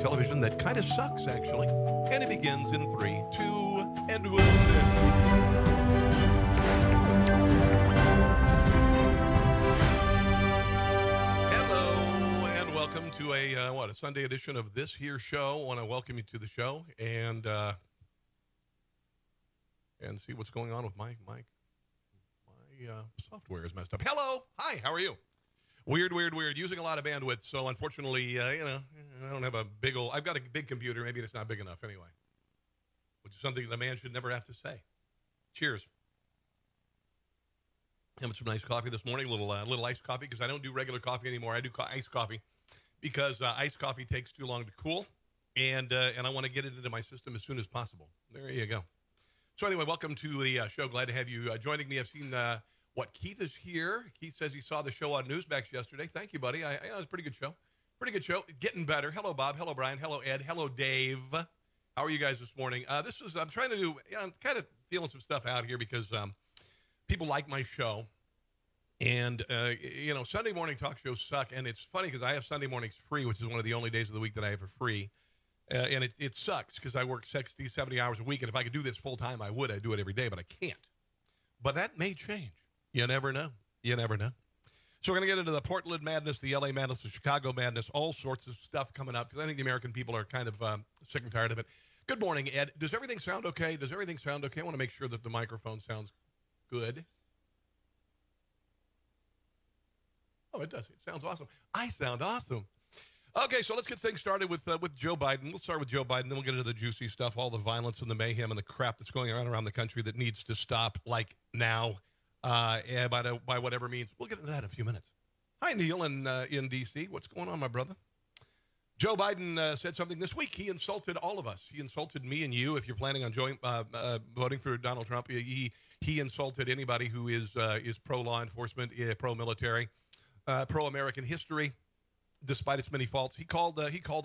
television that kind of sucks, actually. And it begins in 3, 2, and 1. Hello, and welcome to a Sunday edition of this here show. I want to welcome you to the show and see what's going on with my software is messed up. Hello, hi, how are you? Weird. Using a lot of bandwidth, so unfortunately, I don't have a big old. I've got a big computer. Maybe it's not big enough anyway, which is something that a man should never have to say. Cheers. Having some nice coffee this morning, little iced coffee, because I don't do regular coffee anymore. I do iced coffee because iced coffee takes too long to cool, and I want to get it into my system as soon as possible. There you go. So anyway, welcome to the show. Glad to have you joining me. I've seen Keith is here. Keith says he saw the show on Newsmax yesterday. Thank you, buddy. It was a pretty good show. Pretty good show. Getting better. Hello, Bob. Hello, Brian. Hello, Ed. Hello, Dave. How are you guys this morning? I'm trying to do, I'm kind of feeling some stuff out here because people like my show. And, Sunday morning talk shows suck. And it's funny because I have Sunday mornings free, which is one of the only days of the week that I have for free. And it sucks because I work 60, 70 hours a week. And if I could do this full time, I would. I'd do it every day, but I can't. But that may change. You never know. You never know. So we're going to get into the Portland madness, the LA madness, the Chicago madness, all sorts of stuff coming up because I think the American people are kind of sick and tired of it. Good morning, Ed. Does everything sound okay? I want to make sure that the microphone sounds good. Oh, it does. It sounds awesome. I sound awesome. Okay, so let's get things started with Joe Biden. We'll start with Joe Biden, then we'll get into the juicy stuff, all the violence and the mayhem and the crap that's going on around the country that needs to stop, like now. By whatever means. We'll get into that in a few minutes. Hi, Neil in D.C. What's going on, my brother? Joe Biden said something this week. He insulted all of us. He insulted me and you if you're planning on voting for Donald Trump. He insulted anybody who is pro-law enforcement, pro-military, pro-American history, despite its many faults. He called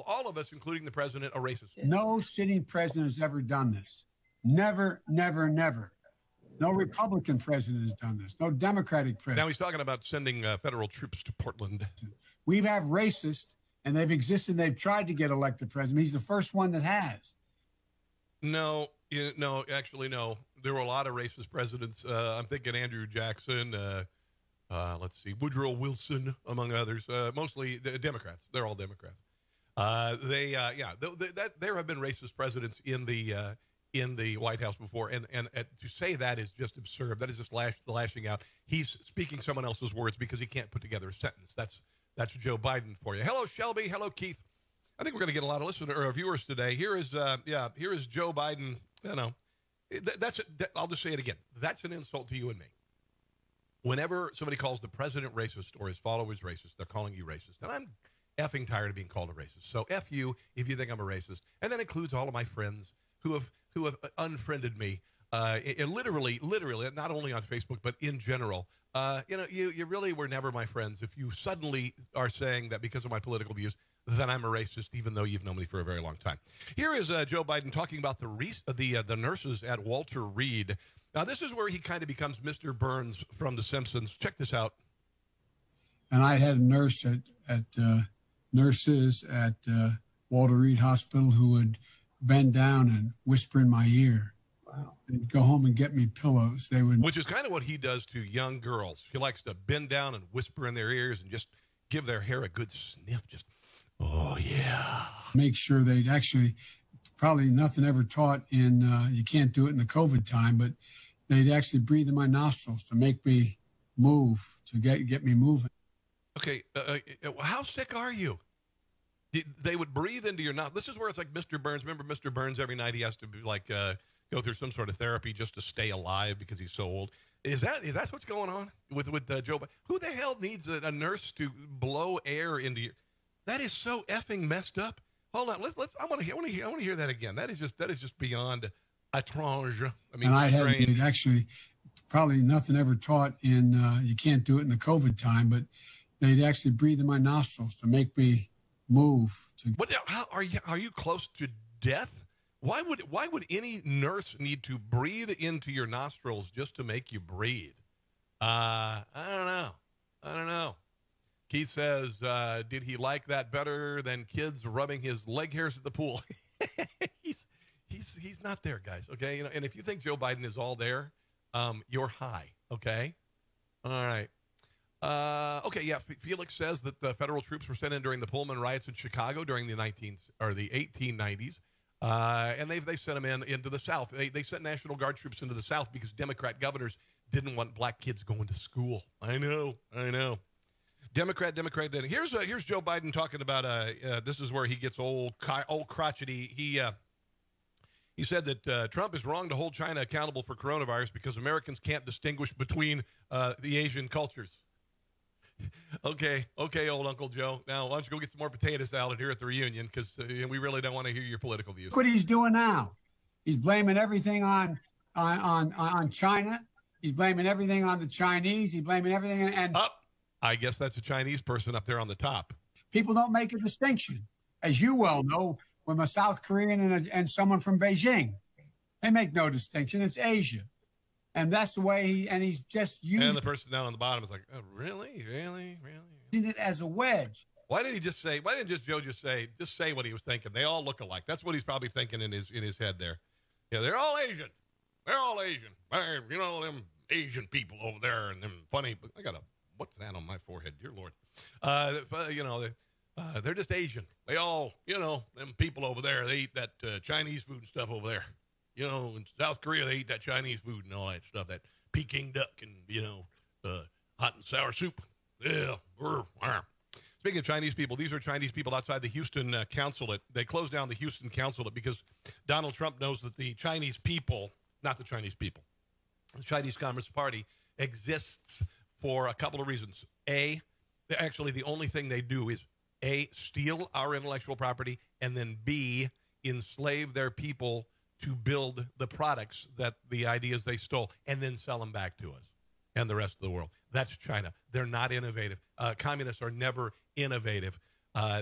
all of us, including the president, a racist. No sitting president has ever done this. Never, never, never. No Republican president has done this. No Democratic president. Now he's talking about sending federal troops to Portland. We have racists, and they've existed. They've tried to get elected president. He's the first one that has. No. Actually, no. There were a lot of racist presidents. I'm thinking Andrew Jackson. Let's see, Woodrow Wilson, among others. Mostly the Democrats. They're all Democrats. There have been racist presidents in the White House before, and to say that is just absurd. That is just lashing out. He's speaking someone else's words because he can't put together a sentence. That's Joe Biden for you. Hello, Shelby. Hello, Keith. I think we're going to get a lot of viewers today. Here is Joe Biden. I'll just say it again. That's an insult to you and me. Whenever somebody calls the president racist or his followers racist, they're calling you racist, and I'm effing tired of being called a racist. So F you if you think I'm a racist, and that includes all of my friends who have unfriended me, literally, not only on Facebook, but in general. You really were never my friends if you suddenly are saying that because of my political views, that I'm a racist, even though you've known me for a very long time. Here is Joe Biden talking about the nurses at Walter Reed. Now, this is where he kind of becomes Mr. Burns from The Simpsons. Check this out. And I had a nurse nurses at Walter Reed Hospital who would bend down and whisper in my ear. Wow. They'd go home and get me pillows. Which is kind of what he does to young girls. He likes to bend down and whisper in their ears and just give their hair a good sniff. Just, oh, yeah. Make sure they'd actually, probably nothing ever taught in, you can't do it in the COVID time, but they'd actually breathe in my nostrils to make me move, to get me moving. Okay, how sick are you? They would breathe into your mouth. This is where it's like Mr. Burns. Remember Mr. Burns? Every night he has to go through some sort of therapy just to stay alive because he's so old. Is that what's going on with Joe Biden? Who the hell needs a nurse to blow air into your? That is so effing messed up. Hold on, let's. I want to hear that again. That is just beyond étrange. I mean, and strange. had actually probably nothing ever taught in. You can't do it in the COVID time, but they'd actually breathe in my nostrils to make me move. How are you close to death? Why would any nurse need to breathe into your nostrils just to make you breathe? I don't know. Keith says, did he like that better than kids rubbing his leg hairs at the pool? He's not there, guys. Okay. And if you think Joe Biden is all there, you're high. Okay. All right. Okay. Yeah. Felix says that the federal troops were sent in during the Pullman riots in Chicago during the 1890s. And they've sent them into the South. They sent National Guard troops into the South because Democrat governors didn't want black kids going to school. I know. Democrat. Here's Joe Biden talking about. This is where he gets old crotchety. He said that Trump is wrong to hold China accountable for coronavirus because Americans can't distinguish between the Asian cultures. Okay, old Uncle Joe. Now, why don't you go get some more potato salad here at the reunion, because we really don't want to hear your political views. Look what he's doing now. He's blaming everything on China. He's blaming everything on the Chinese. He's blaming everything. And I guess that's a Chinese person up there on the top. People don't make a distinction, as you well know, from a South Korean and someone from Beijing. They make no distinction. It's Asia. And that's the way he's just using. And the person down on the bottom is like, oh, really? Using it as a wedge. Why didn't Joe just say what he was thinking? They all look alike. That's what he's probably thinking in his head there. Yeah, they're all Asian. You know, them Asian people over there and them funny. What's that on my forehead? Dear Lord. They're just Asian. They all, them people over there, they eat that Chinese food and stuff over there. In South Korea, they eat that Chinese food and all that stuff, that Peking duck and, hot and sour soup. Yeah. Speaking of Chinese people, these are Chinese people outside the Houston consulate. They closed down the Houston consulate because Donald Trump knows that the Chinese people, not the Chinese people, the Chinese Communist Party exists for a couple of reasons. Actually, the only thing they do is, A, steal our intellectual property, and then B, enslave their people to build the products, that the ideas they stole, and then sell them back to us and the rest of the world. That's China. They're not innovative. Communists are never innovative.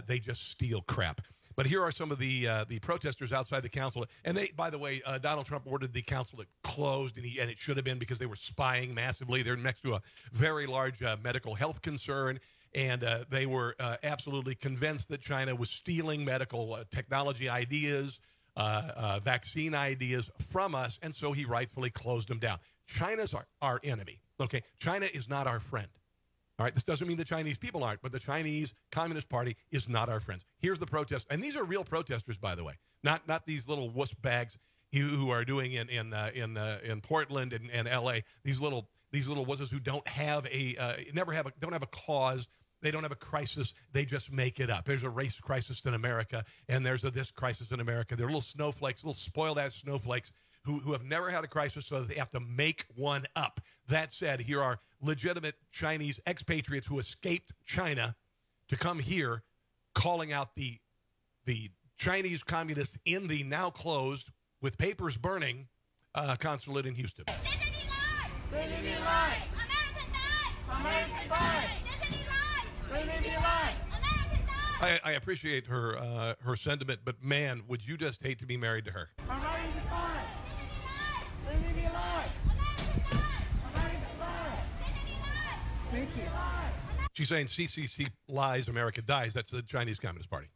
They just steal crap. But here are some of the protesters outside the consulate. And they, by the way, Donald Trump ordered the consulate closed, and it should have been, because they were spying massively. They're next to a very large medical health concern. And they were absolutely convinced that China was stealing medical technology ideas, vaccine ideas from us, and so he rightfully closed them down. China's our enemy, okay? China is not our friend, all right? This doesn't mean the Chinese people aren't, but the Chinese Communist Party is not our friends. Here's the protest, and these are real protesters, by the way, not these little wuss bags who are doing in Portland and L.A. These little wusses who don't have don't have a cause. They don't have a crisis. They just make it up. There's a race crisis in America, and there's this crisis in America. They're little snowflakes, little spoiled-ass snowflakes who have never had a crisis, so they have to make one up. That said, here are legitimate Chinese expatriates who escaped China to come here, calling out the Chinese communists in the now closed, with papers burning, consulate in Houston. I appreciate her sentiment, but man, would you just hate to be married to her? Thank you. She's saying CCC lies, America dies. That's the Chinese Communist Party.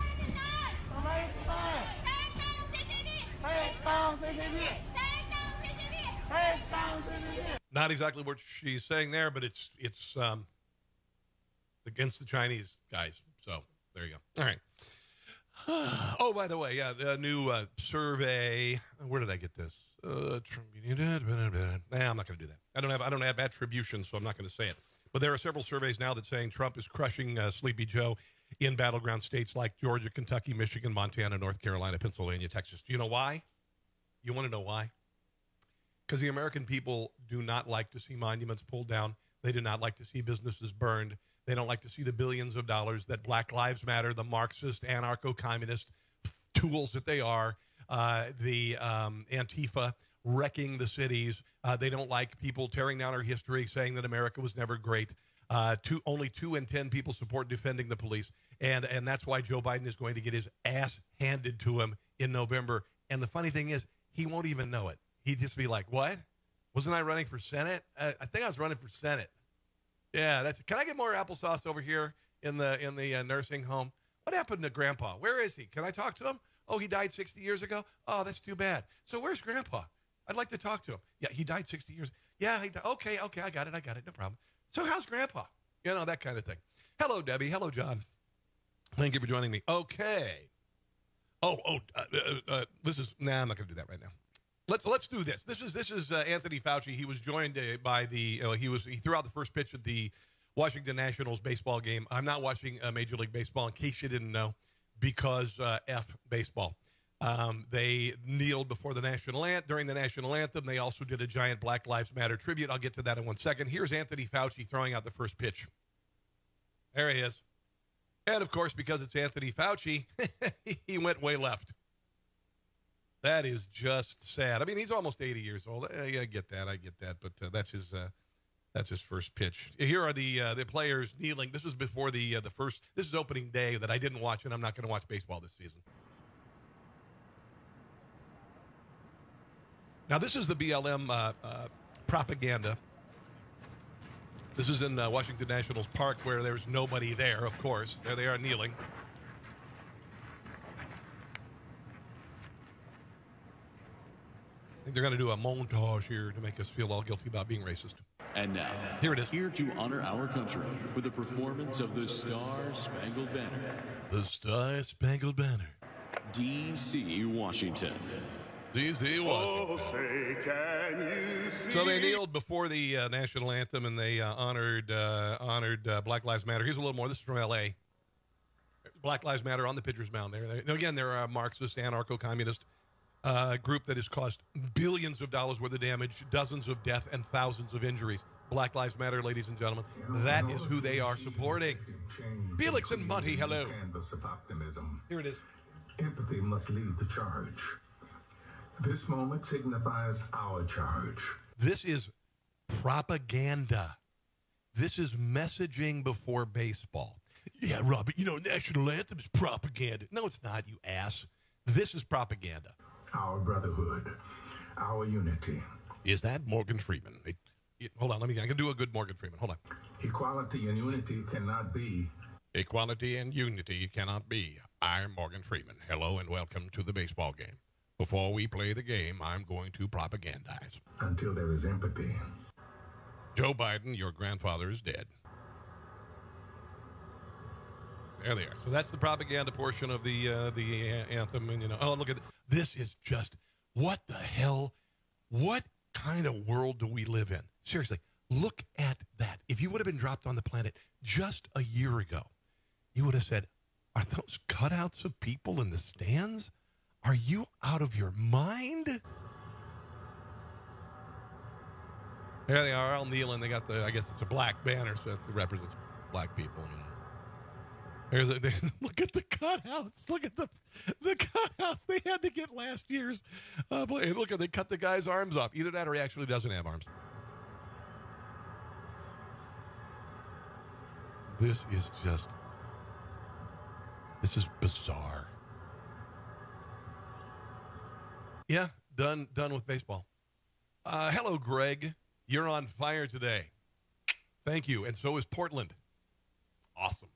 Not exactly what she's saying there, but it's against the Chinese guys. So there you go. All right. Oh, by the way, yeah, the new survey. Where did I get this? I'm not going to do that. I don't have attribution, so I'm not going to say it. But there are several surveys now that saying Trump is crushing Sleepy Joe in battleground states like Georgia, Kentucky, Michigan, Montana, North Carolina, Pennsylvania, Texas. Do you know why? You want to know why? Because the American people do not like to see monuments pulled down. They do not like to see businesses burned. They don't like to see the billions of dollars that Black Lives Matter, the Marxist, anarcho-communist tools that they are, the Antifa wrecking the cities. They don't like people tearing down our history, saying that America was never great. Only 2 in 10 people support defending the police. And that's why Joe Biden is going to get his ass handed to him in November. And the funny thing is, he won't even know it. He'd just be like, what? Wasn't I running for Senate? I think I was running for Senate. Yeah, can I get more applesauce over here? in the nursing home. What happened to Grandpa? Where is he? Can I talk to him? Oh, he died 60 years ago? Oh, that's too bad. So where's Grandpa? I'd like to talk to him. Yeah, he died 60 years. Yeah, he died. Okay, I got it. No problem. So how's Grandpa? You know, that kind of thing. Hello, Debbie. Hello, John. Thank you for joining me. Okay. This is, I'm not going to do that right now. Let's do this. This is Anthony Fauci. He was joined by he threw out the first pitch at the Washington Nationals baseball game. I'm not watching Major League Baseball, in case you didn't know, because F baseball. They kneeled before during the national anthem. They also did a giant Black Lives Matter tribute. I'll get to that in 1 second. Here's Anthony Fauci throwing out the first pitch. There he is. And, of course, because it's Anthony Fauci, he went way left. That is just sad. I mean, he's almost 80 years old. I get that. But that's his first pitch. Here are the players kneeling. This is before the first. This is opening day that I didn't watch, and I'm not going to watch baseball this season. Now, this is the BLM propaganda. This is in Washington Nationals Park, where there's nobody there, of course. There they are kneeling. I think they're going to do a montage here to make us feel all guilty about being racist. And now, here it is. Here to honor our country with a performance of the Star-Spangled Banner. The Star-Spangled Banner. D.C., Washington. D.C., Washington. Oh, say, can you see? So they kneeled before the national anthem, and they honored Black Lives Matter. Here's a little more. This is from L.A. Black Lives Matter on the pitcher's mound there. Again, they're a Marxist, anarcho-communist group that has caused billions of dollars worth of damage, dozens of deaths, and thousands of injuries. Black Lives Matter, ladies and gentlemen. That is who they are supporting. Felix and Monty, hello. Here it is. Empathy must lead the charge. This moment signifies our charge. This is propaganda. This is messaging before baseball. Yeah, Robert, national anthem is propaganda. No, it's not, you ass. This is propaganda. Our brotherhood, our unity. Is that Morgan Freeman? Hold on, I can do a good Morgan Freeman. Hold on. Equality and unity cannot be. Equality and unity cannot be. I'm Morgan Freeman. Hello and welcome to the baseball game. Before we play the game, I'm going to propagandize. Until there is empathy. Joe Biden, your grandfather is dead. There they are. So that's the propaganda portion of the anthem. And, oh, look at this. Is just, what the hell? What kind of world do we live in? Seriously, look at that. If you would have been dropped on the planet just a year ago, you would have said, are those cutouts of people in the stands? Are you out of your mind? There they are, all kneeling. They got I guess it's a black banner, so it represents black people, Look at the cutouts. Look at the cutouts they had to get last year's. Look, they cut the guy's arms off. Either that or he actually doesn't have arms. This is bizarre. Yeah, done with baseball. Hello, Greg. You're on fire today. Thank you. And so is Portland. Awesome.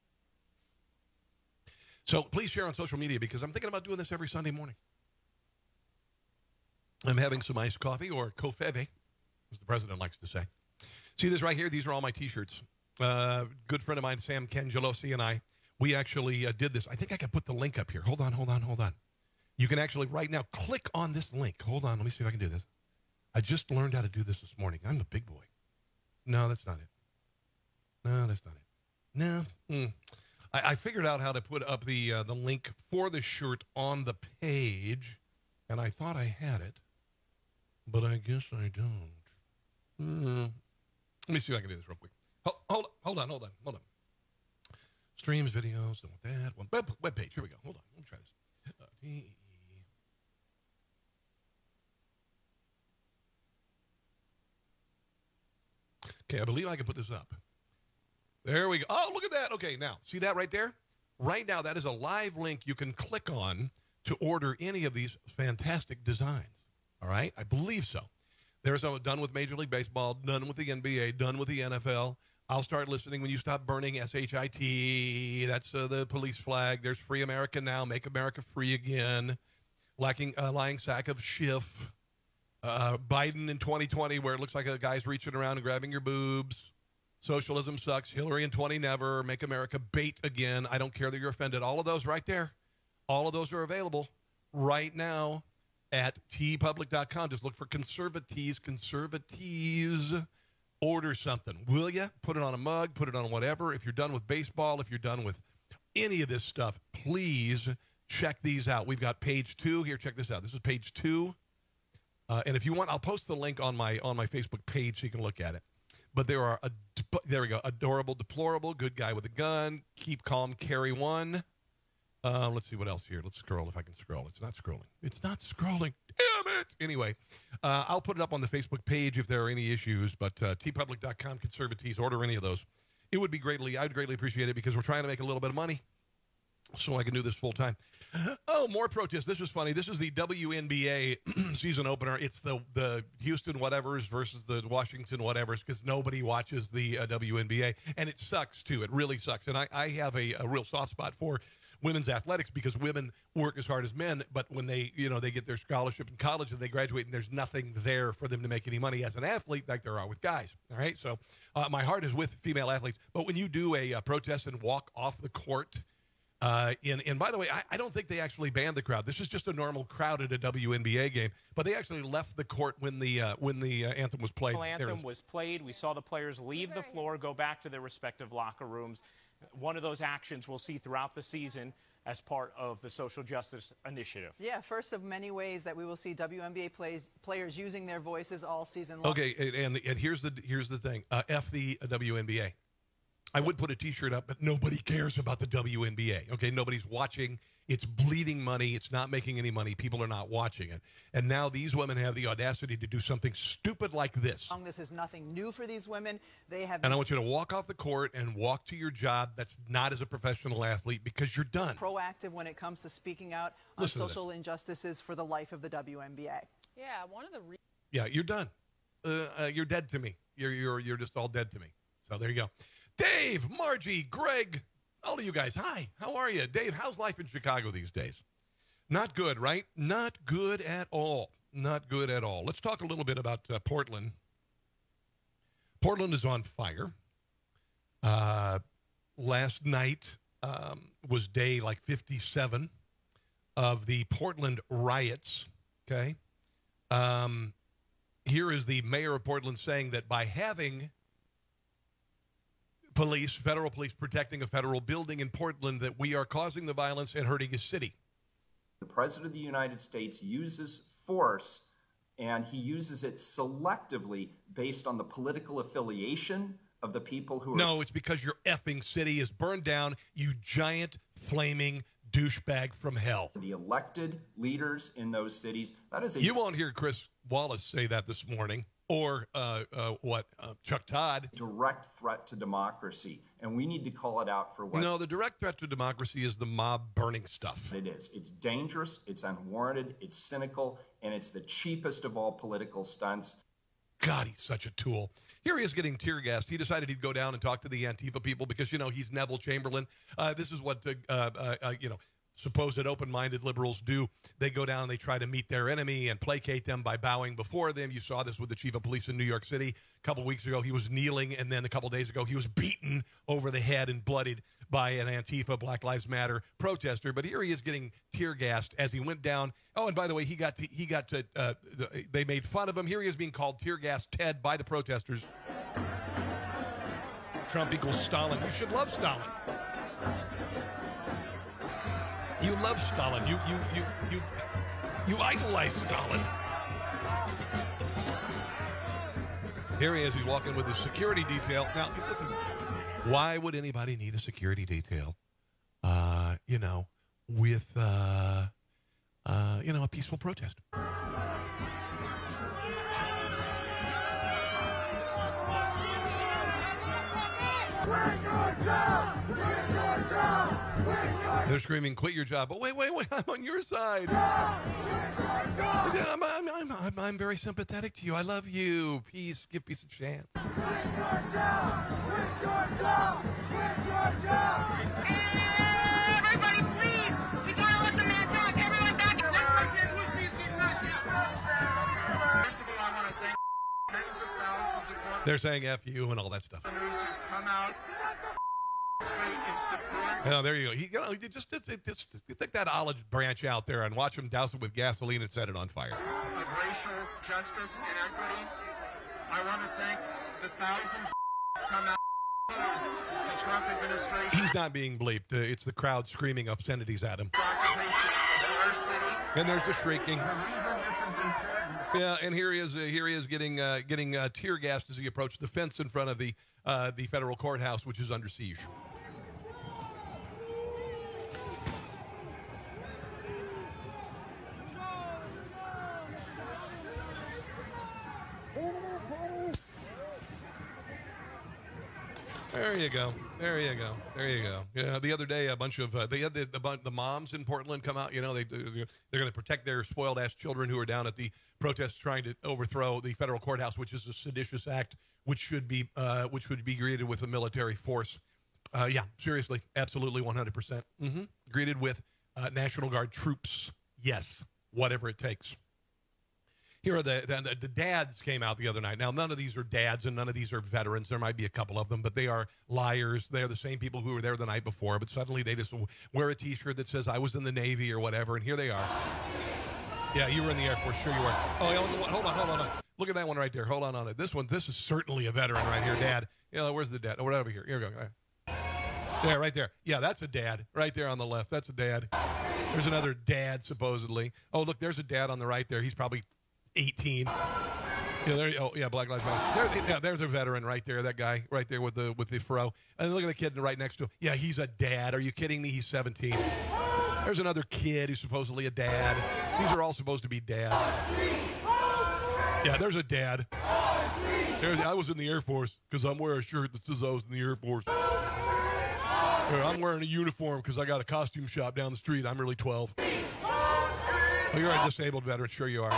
So please share on social media, because I'm thinking about doing this every Sunday morning. I'm having some iced coffee, or kofeve, as the president likes to say. See this right here? These are all my T-shirts. Good friend of mine, Sam Cangelosi, and we actually did this. I think I can put the link up here. Hold on. You can actually right now click on this link. Hold on. Let me see if I can do this. I just learned how to do this morning. I'm a big boy. No, that's not it. No. I figured out how to put up the link for the shirt on the page, and I thought I had it, but I guess I don't. Let me see if I can do this real quick. Hold on. Streams, videos, don't want that. Web page. Here we go. Hold on. Let me try this. Okay, I believe I can put this up. There we go. Oh, look at that. Okay, now, see that right there? Right now, that is a live link you can click on to order any of these fantastic designs. All right? I believe so. There's done with Major League Baseball, done with the NBA, done with the NFL. I'll start listening when you stop burning SHIT. That's the police flag. There's Free America Now, Make America Free Again, lying sack of Schiff, Biden in 2020, where it looks like a guy's reaching around and grabbing your boobs. Socialism sucks. Hillary in 20 never. Make America bait again. I don't care that you're offended. All of those right there. All of those are available right now at tpublic.com. Just look for conservatees. Order something, will you? Put it on a mug, put it on whatever. If you're done with baseball, if you're done with any of this stuff, please check these out. We've got page 2 here. Check this out. This is page 2. And if you want, I'll post the link on my Facebook page so you can look at it. But there are, there we go, adorable, deplorable, good guy with a gun, keep calm, carry one. Let's see what else here. Let's scroll if I can scroll. It's not scrolling. It's not scrolling. Damn it. Anyway, I'll put it up on the Facebook page if there are any issues, but tpublic.com, conservatees, order any of those. It would be I'd greatly appreciate it because we're trying to make a little bit of money so I can do this full time. Oh, more protests. This was funny. This is the WNBA season opener. It's the Houston whatevers versus the Washington whatevers because nobody watches the WNBA, and it sucks, too. It really sucks. And I have a real soft spot for women's athletics because women work as hard as men, but when they get their scholarship in college and they graduate and there's nothing there for them to make any money as an athlete like there are with guys, all right? So my heart is with female athletes, but when you do a protest and walk off the court, and by the way, I don't think they actually banned the crowd. This is just a normal crowd at a WNBA game, but they actually left the court when the anthem was played. The anthem was played. We saw the players leave the floor, go back to their respective locker rooms. One of those actions we'll see throughout the season as part of the social justice initiative. Yeah, first of many ways that we will see WNBA players using their voices all season long. Okay, and here's the thing. F the WNBA. I would put a T-shirt up, but nobody cares about the WNBA. Okay, nobody's watching. It's bleeding money. It's not making any money. People are not watching it. And now these women have the audacity to do something stupid like this. This is nothing new for these women. They have. And I want you to walk off the court and walk to your job that's not as a professional athlete because you're done. Proactive when it comes to speaking out on social injustices for the life of the WNBA. Yeah, one of the. Yeah, you're done. You're dead to me. You're just all dead to me. So there you go. Dave, Margie, Greg, all of you guys, hi. How are you? Dave, how's life in Chicago these days? Not good, right? Not good at all. Not good at all. Let's talk a little bit about Portland. Portland is on fire. Last night was day like 57 of the Portland riots, okay? Here is the mayor of Portland saying that by having federal police protecting a federal building in Portland, that we are causing the violence and hurting his city. The President of the United States uses force, and he uses it selectively based on the political affiliation of the people who are... No, it's because your effing city is burned down, you giant, flaming douchebag from hell. The elected leaders in those cities, that is a... You won't hear Chris Wallace say that this morning. Or Chuck Todd. Direct threat to democracy, and we need to call it out for what... No, the direct threat to democracy is the mob burning stuff. It is. It's dangerous, it's unwarranted, it's cynical, and it's the cheapest of all political stunts. God, he's such a tool. Here he is getting tear gassed. He decided he'd go down and talk to the Antifa people because, he's Neville Chamberlain. This is what, supposed open-minded liberals do. They go down, they try to meet their enemy and placate them by bowing before them. You saw this with the chief of police in New York City. A couple weeks ago, he was kneeling, and then a couple days ago, he was beaten over the head and bloodied by an Antifa, Black Lives Matter protester. But here he is getting tear-gassed as he went down. Oh, and by the way, they made fun of him. Here he is being called tear-gas Ted by the protesters. Trump equals Stalin. You should love Stalin. You love Stalin. You idolize Stalin. Here he is. He's walking with his security detail. Now, listen, why would anybody need a security detail? With a peaceful protest. They're screaming, quit your job. But wait, I'm on your side. I'm very sympathetic to you. I love you. Peace. Give peace a chance. Quit your job! Quit your job! Quit your job! Everybody, please! We gotta let the man talk. Everyone back. First of all, I want to thank tens of thousands of workers. They're saying F you and all that stuff. Who've come out straight in support. Oh, there you go. You just take that olive branch out there and watch him douse it with gasoline and set it on fire. Of racial justice and equity. I want to thank the thousands who come out opposed the Trump administration. He's not being bleeped. It's the crowd screaming obscenities at him. Occupation of our city. And there's the shrieking. The reason this is important. Yeah, and here he is getting tear gassed as he approached the fence in front of the federal courthouse, which is under siege. There you go. There you go. There you go. Yeah, the other day, a bunch of they had the moms in Portland come out. You know, they're going to protect their spoiled ass children who are down at the protests trying to overthrow the federal courthouse, which is a seditious act, which should be greeted with a military force. Yeah, seriously, absolutely, 100%. Greeted with National Guard troops. Yes, whatever it takes. Here are the dads came out the other night. Now, none of these are dads and none of these are veterans. There might be a couple of them, but they are liars. They are the same people who were there the night before, but suddenly they just wear a T-shirt that says, I was in the Navy or whatever, and here they are. Yeah, you were in the Air Force. Sure you were. Oh, yeah, hold on. Look at that one right there. Hold on it. This is certainly a veteran right here, Dad. You know, where's the dad? Oh, right over here. Here we go. Yeah, right there. Yeah, that's a dad. Right there on the left. That's a dad. There's another dad, supposedly. Oh, look, there's a dad on the right there. He's probably 18. Yeah, Black Lives Matter. There's a veteran right there. That guy right there with the fro. And look at the kid right next to him. Yeah, he's a dad. Are you kidding me? He's 17. There's another kid who's supposedly a dad. These are all supposed to be dads. Yeah, there's a dad. I was in the Air Force because I'm wearing a shirt that says I was in the Air Force. I'm wearing a uniform because I got a costume shop down the street. I'm really 12. Oh, you're a disabled veteran. Sure you are.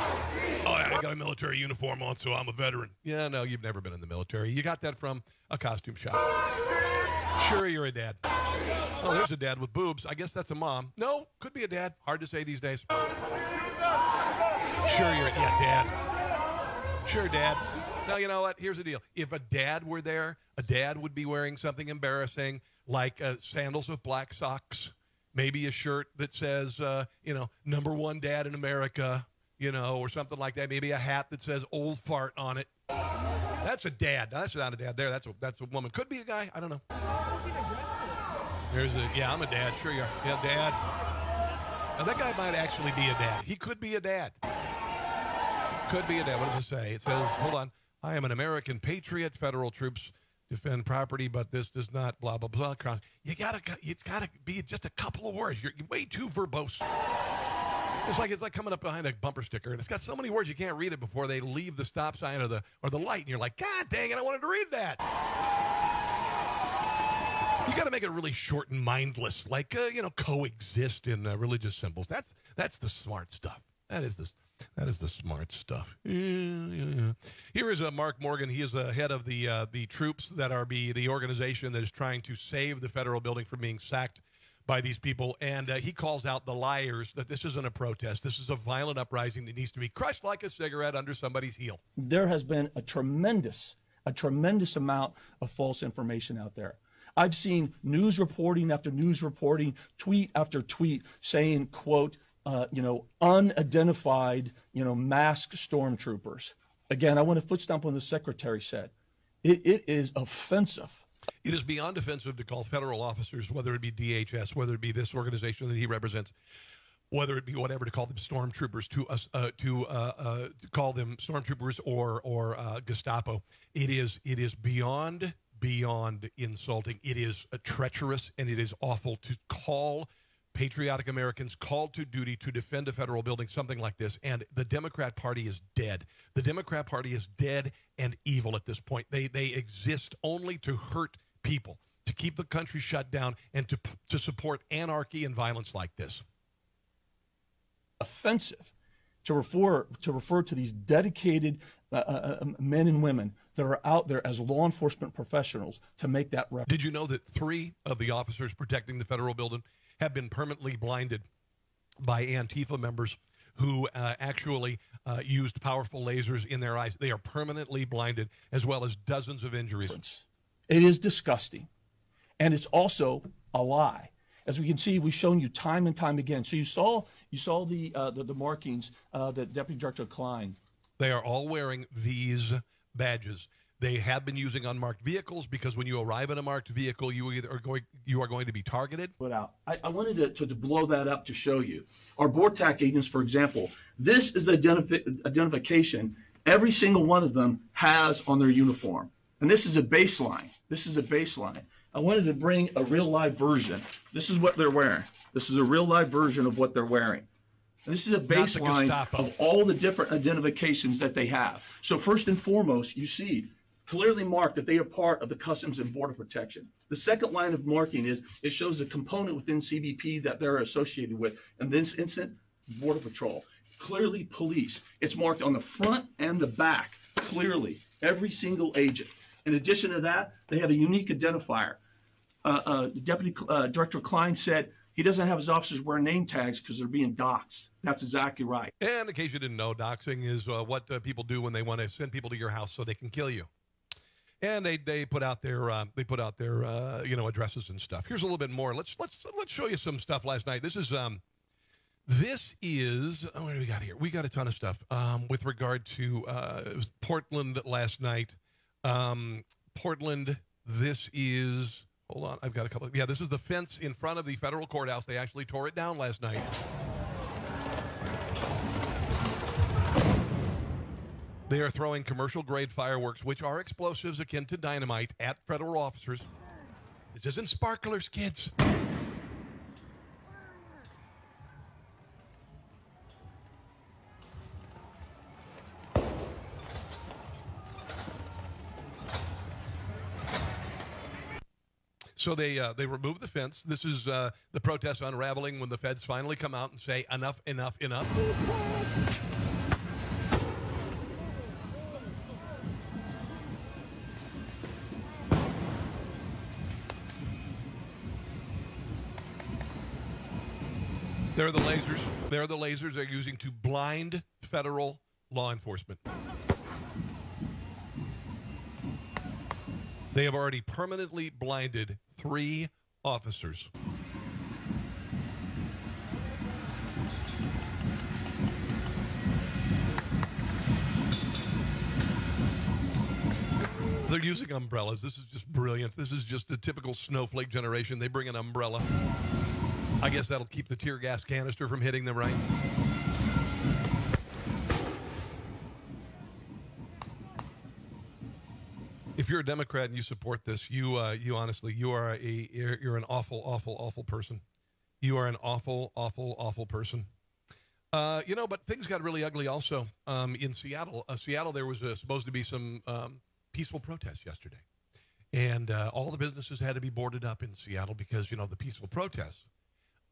Oh, I got a military uniform on, so I'm a veteran. Yeah, no, you've never been in the military. You got that from a costume shop. Sure, you're a dad. Oh, there's a dad with boobs. I guess that's a mom. No, could be a dad. Hard to say these days. Sure, dad. Sure, dad. Now, you know what? Here's the deal. If a dad were there, a dad would be wearing something embarrassing like sandals with black socks. Maybe a shirt that says, number one dad in America, or something like that. Maybe a hat that says old fart on it. That's a dad. That's not a dad there. That's a woman. Could be a guy. I don't know. I'm a dad. Sure you are. Yeah, dad. Now, that guy might actually be a dad. He could be a dad. Could be a dad. What does it say? It says, hold on. I am an American patriot. Federal troops defend property, but this does not, blah, blah, blah. It's got to be just a couple of words. You're way too verbose. It's like coming up behind a bumper sticker, and it's got so many words you can't read it before they leave the stop sign or the light, and you're like, God dang it, I wanted to read that. You got to make it really short and mindless, like, coexist in religious symbols. That's the smart stuff. That is the smart stuff. Yeah. Here is Mark Morgan. He is head of the troops that are the organization that is trying to save the federal building from being sacked by these people. And he calls out the liars that this isn't a protest. This is a violent uprising that needs to be crushed like a cigarette under somebody's heel. There has been a tremendous amount of false information out there. I've seen news reporting after news reporting, tweet after tweet saying, quote, unidentified, masked stormtroopers. Again, I want to foot stomp on the secretary said. It is offensive. It is beyond offensive to call federal officers, whether it be DHS, whether it be this organization that he represents, whether it be whatever, to call them stormtroopers, to call them stormtroopers or Gestapo. It is beyond insulting. It is treacherous, and it is awful to call patriotic Americans called to duty to defend a federal building something like this. And the Democrat Party is dead. The Democrat Party is dead and evil at this point. They exist only to hurt people. to keep the country shut down and to support anarchy and violence like this. Offensive to refer to these dedicated men and women that are out there as law enforcement professionals to make that record. Did you know that 3 of the officers protecting the federal building have been permanently blinded by Antifa members who actually used powerful lasers in their eyes? They are permanently blinded, as well as dozens of injuries. It is disgusting, and it's also a lie. As we can see, we've shown you time and time again. So you saw the markings that Deputy Director Klein. They are all wearing these badges. They have been using unmarked vehicles because when you arrive in a marked vehicle, you are going to be targeted. Put out. I wanted to blow that up to show you. Our BORTAC agents, for example, this is the identification every single one of them has on their uniform. And this is a baseline. This is a baseline. I wanted to bring a real live version. This is what they're wearing. This is a real live version of what they're wearing. And this is a baseline of all the different identifications that they have. So first and foremost, you see clearly marked that they are part of the Customs and Border Protection. The second line of marking is it shows the component within CBP that they're associated with. In this instance, Border Patrol. Clearly police. It's marked on the front and the back, clearly, every single agent. In addition to that, they have a unique identifier. Deputy Director Klein said he doesn't have his officers wear name tags because they're being doxxed. That's exactly right. And in case you didn't know, doxing is what people do when they want to send people to your house so they can kill you. And they put out their addresses and stuff. Here's a little bit more. Let's show you some stuff last night. This is what do we got here? We got a ton of stuff with regard to Portland last night. Portland. This is. Hold on, I've got a couple. Yeah, this is the fence in front of the federal courthouse. They actually tore it down last night. They are throwing commercial-grade fireworks, which are explosives akin to dynamite, at federal officers. This isn't sparklers, kids. So they remove the fence. This is the protest unraveling when the feds finally come out and say, enough, enough, enough. There are the lasers. There are the lasers they're using to blind federal law enforcement. They have already permanently blinded 3 officers. They're using umbrellas. This is just brilliant. This is just the typical snowflake generation. They bring an umbrella. I guess that'll keep the tear gas canister from hitting them, right? If you're a Democrat and you support this, you honestly, you're an awful person. You are an awful person. But things got really ugly also in Seattle. Seattle, there was supposed to be some peaceful protests yesterday. And all the businesses had to be boarded up in Seattle because, the peaceful protests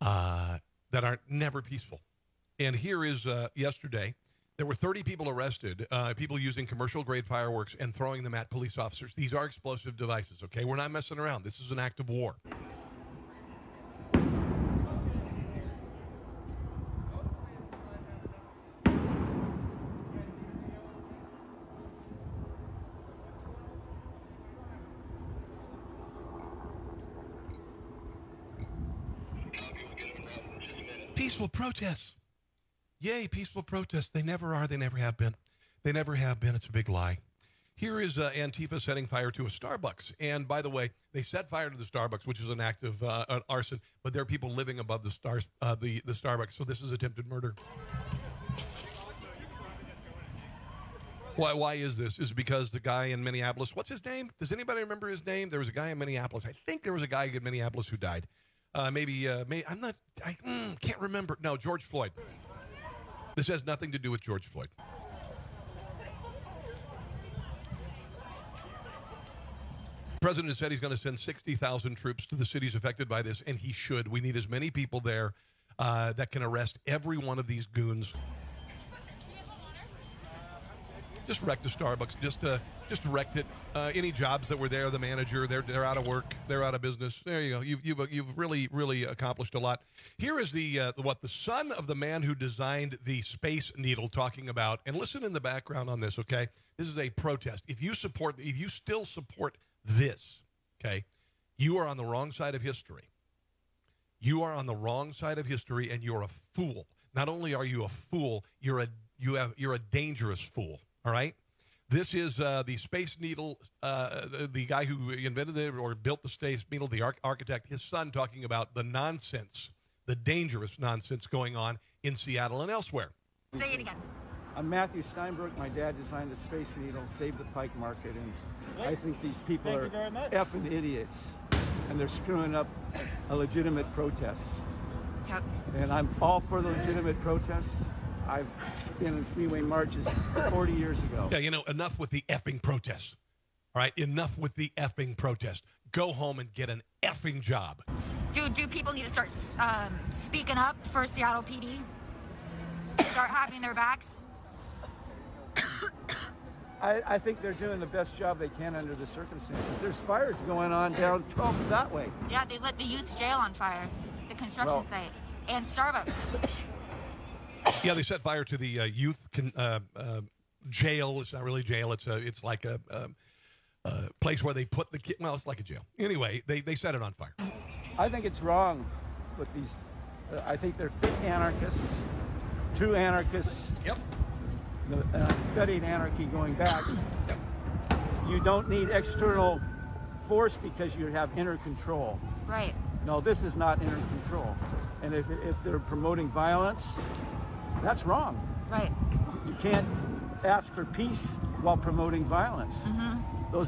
that aren't never peaceful. And here is yesterday. There were 30 people arrested, people using commercial-grade fireworks and throwing them at police officers. These are explosive devices, okay? We're not messing around. This is an act of war. Peaceful protests. Yay, peaceful protests. They never are. They never have been. They never have been. It's a big lie. Here is Antifa setting fire to a Starbucks. And by the way, they set fire to the Starbucks, which is an act of arson, but there are people living above the Starbucks. So this is attempted murder. Why is this? Is it because the guy in Minneapolis, what's his name? Does anybody remember his name? There was a guy in Minneapolis. I think there was a guy in Minneapolis who died. I can't remember. No, George Floyd. This has nothing to do with George Floyd. president has said he's going to send 60,000 troops to the cities affected by this, and he should. We need as many people there that can arrest every one of these goons. Just wrecked the Starbucks. Just wrecked it. Any jobs that were there, the manager, they're out of work. They're out of business. There you go. You've really accomplished a lot. Here is the son of the man who designed the Space Needle talking about. And listen in the background on this, okay? This is a protest. If you still support this, okay, you are on the wrong side of history. You are on the wrong side of history, and you're a fool. Not only are you a fool, you're a dangerous fool. All right? This is the Space Needle, the guy who invented it or built the Space Needle, the architect, his son talking about the nonsense, the dangerous nonsense going on in Seattle and elsewhere. Say it again. I'm Matthew Steinberg. My dad designed the Space Needle, saved the Pike Market, and I think these people are effing idiots, and they're screwing up a legitimate protest. Yep. And I'm all for the legitimate protests. I've been in freeway marches 40 years ago. Yeah, enough with the effing protests. All right, enough with the effing protest. Go home and get an effing job. Do people need to start speaking up for Seattle PD? Start having their backs? I think they're doing the best job they can under the circumstances. There's fires going on down 12th that way. Yeah, they lit the youth jail on fire, the construction site, and Starbucks. Yeah, they set fire to the youth jail. It's not really jail. It's like a place where they put the kid. Well, it's like a jail. Anyway, they set it on fire. I think it's wrong with these. I think they're fake anarchists, true anarchists. Yep. Studied anarchy going back. Yep. You don't need external force because you have inner control. Right. No, this is not inner control. And if they're promoting violence, that's wrong. Right. You can't ask for peace while promoting violence. Mm-hmm.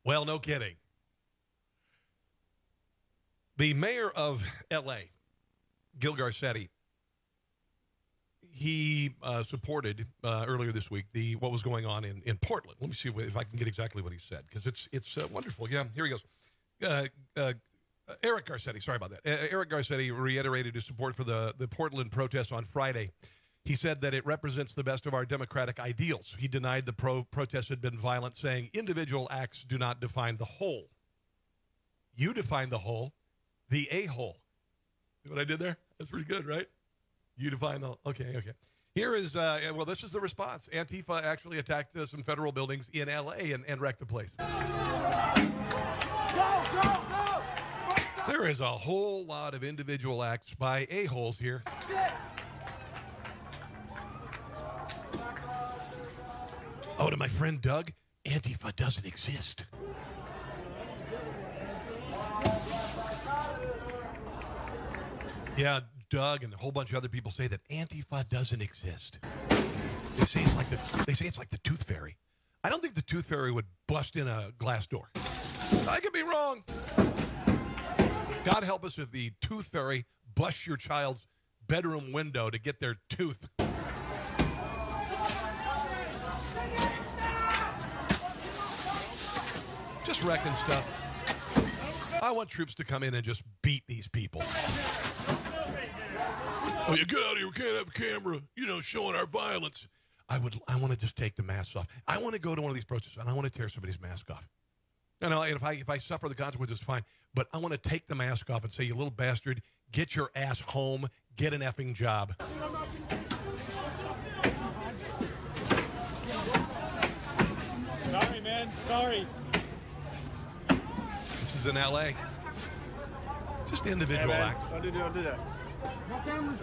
Well, no kidding. The mayor of L.A., Gil Garcetti, he supported earlier this week what was going on in Portland. Let me see if I can get exactly what he said, because it's wonderful. Yeah, here he goes. Eric Garcetti, sorry about that. Eric Garcetti reiterated his support for the Portland protests on Friday. He said that it represents the best of our democratic ideals. He denied the protests had been violent, saying individual acts do not define the whole. You define the whole, the a-hole. See what I did there? That's pretty good, right? You define the... Okay. Here is, this is the response. Antifa actually attacked some federal buildings in L.A. and wrecked the place. Go! There is a whole lot of individual acts by a-holes here. Oh, to my friend Doug, Antifa doesn't exist. Yeah, Doug and a whole bunch of other people say that Antifa doesn't exist. They say it's like the Tooth Fairy. I don't think the Tooth Fairy would bust in a glass door. I could be wrong. God help us if the Tooth Fairy busts your child's bedroom window to get their tooth. Just wrecking stuff. I want troops to come in and just beat these people. Oh, you get out of here. We can't have a camera, showing our violence. I want to just take the masks off. I want to go to one of these protests, and I want to tear somebody's mask off. And if I suffer the consequences, fine. But I want to take the mask off and say, you little bastard, get your ass home, get an effing job. Sorry, man. Sorry. This is in L.A. Just individual acts. Don't do that.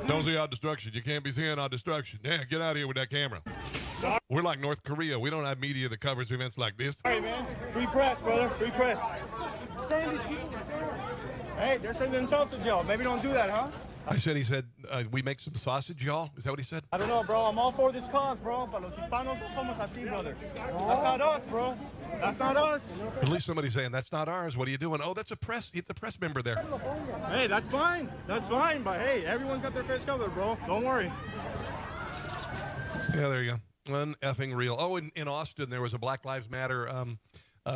Don't see our destruction. You can't be seeing our destruction. Yeah, get out of here with that camera. We're like North Korea. We don't have media that covers events like this. Sorry, man. Free press, brother. Free press. Hey, they're sending sausage, y'all. Maybe don't do that, huh? He said, we make some sausage, y'all? Is that what he said? I don't know, bro. I'm all for this cause, bro. But los hispanos somos así, brother. That's not us, bro. That's not us. At least somebody's saying, that's not ours. What are you doing? Oh, that's a press member there. Hey, that's fine. That's fine. But, hey, everyone's got their face covered, bro. Don't worry. Yeah, there you go. Uneffing real. Oh, in Austin, there was a Black Lives Matter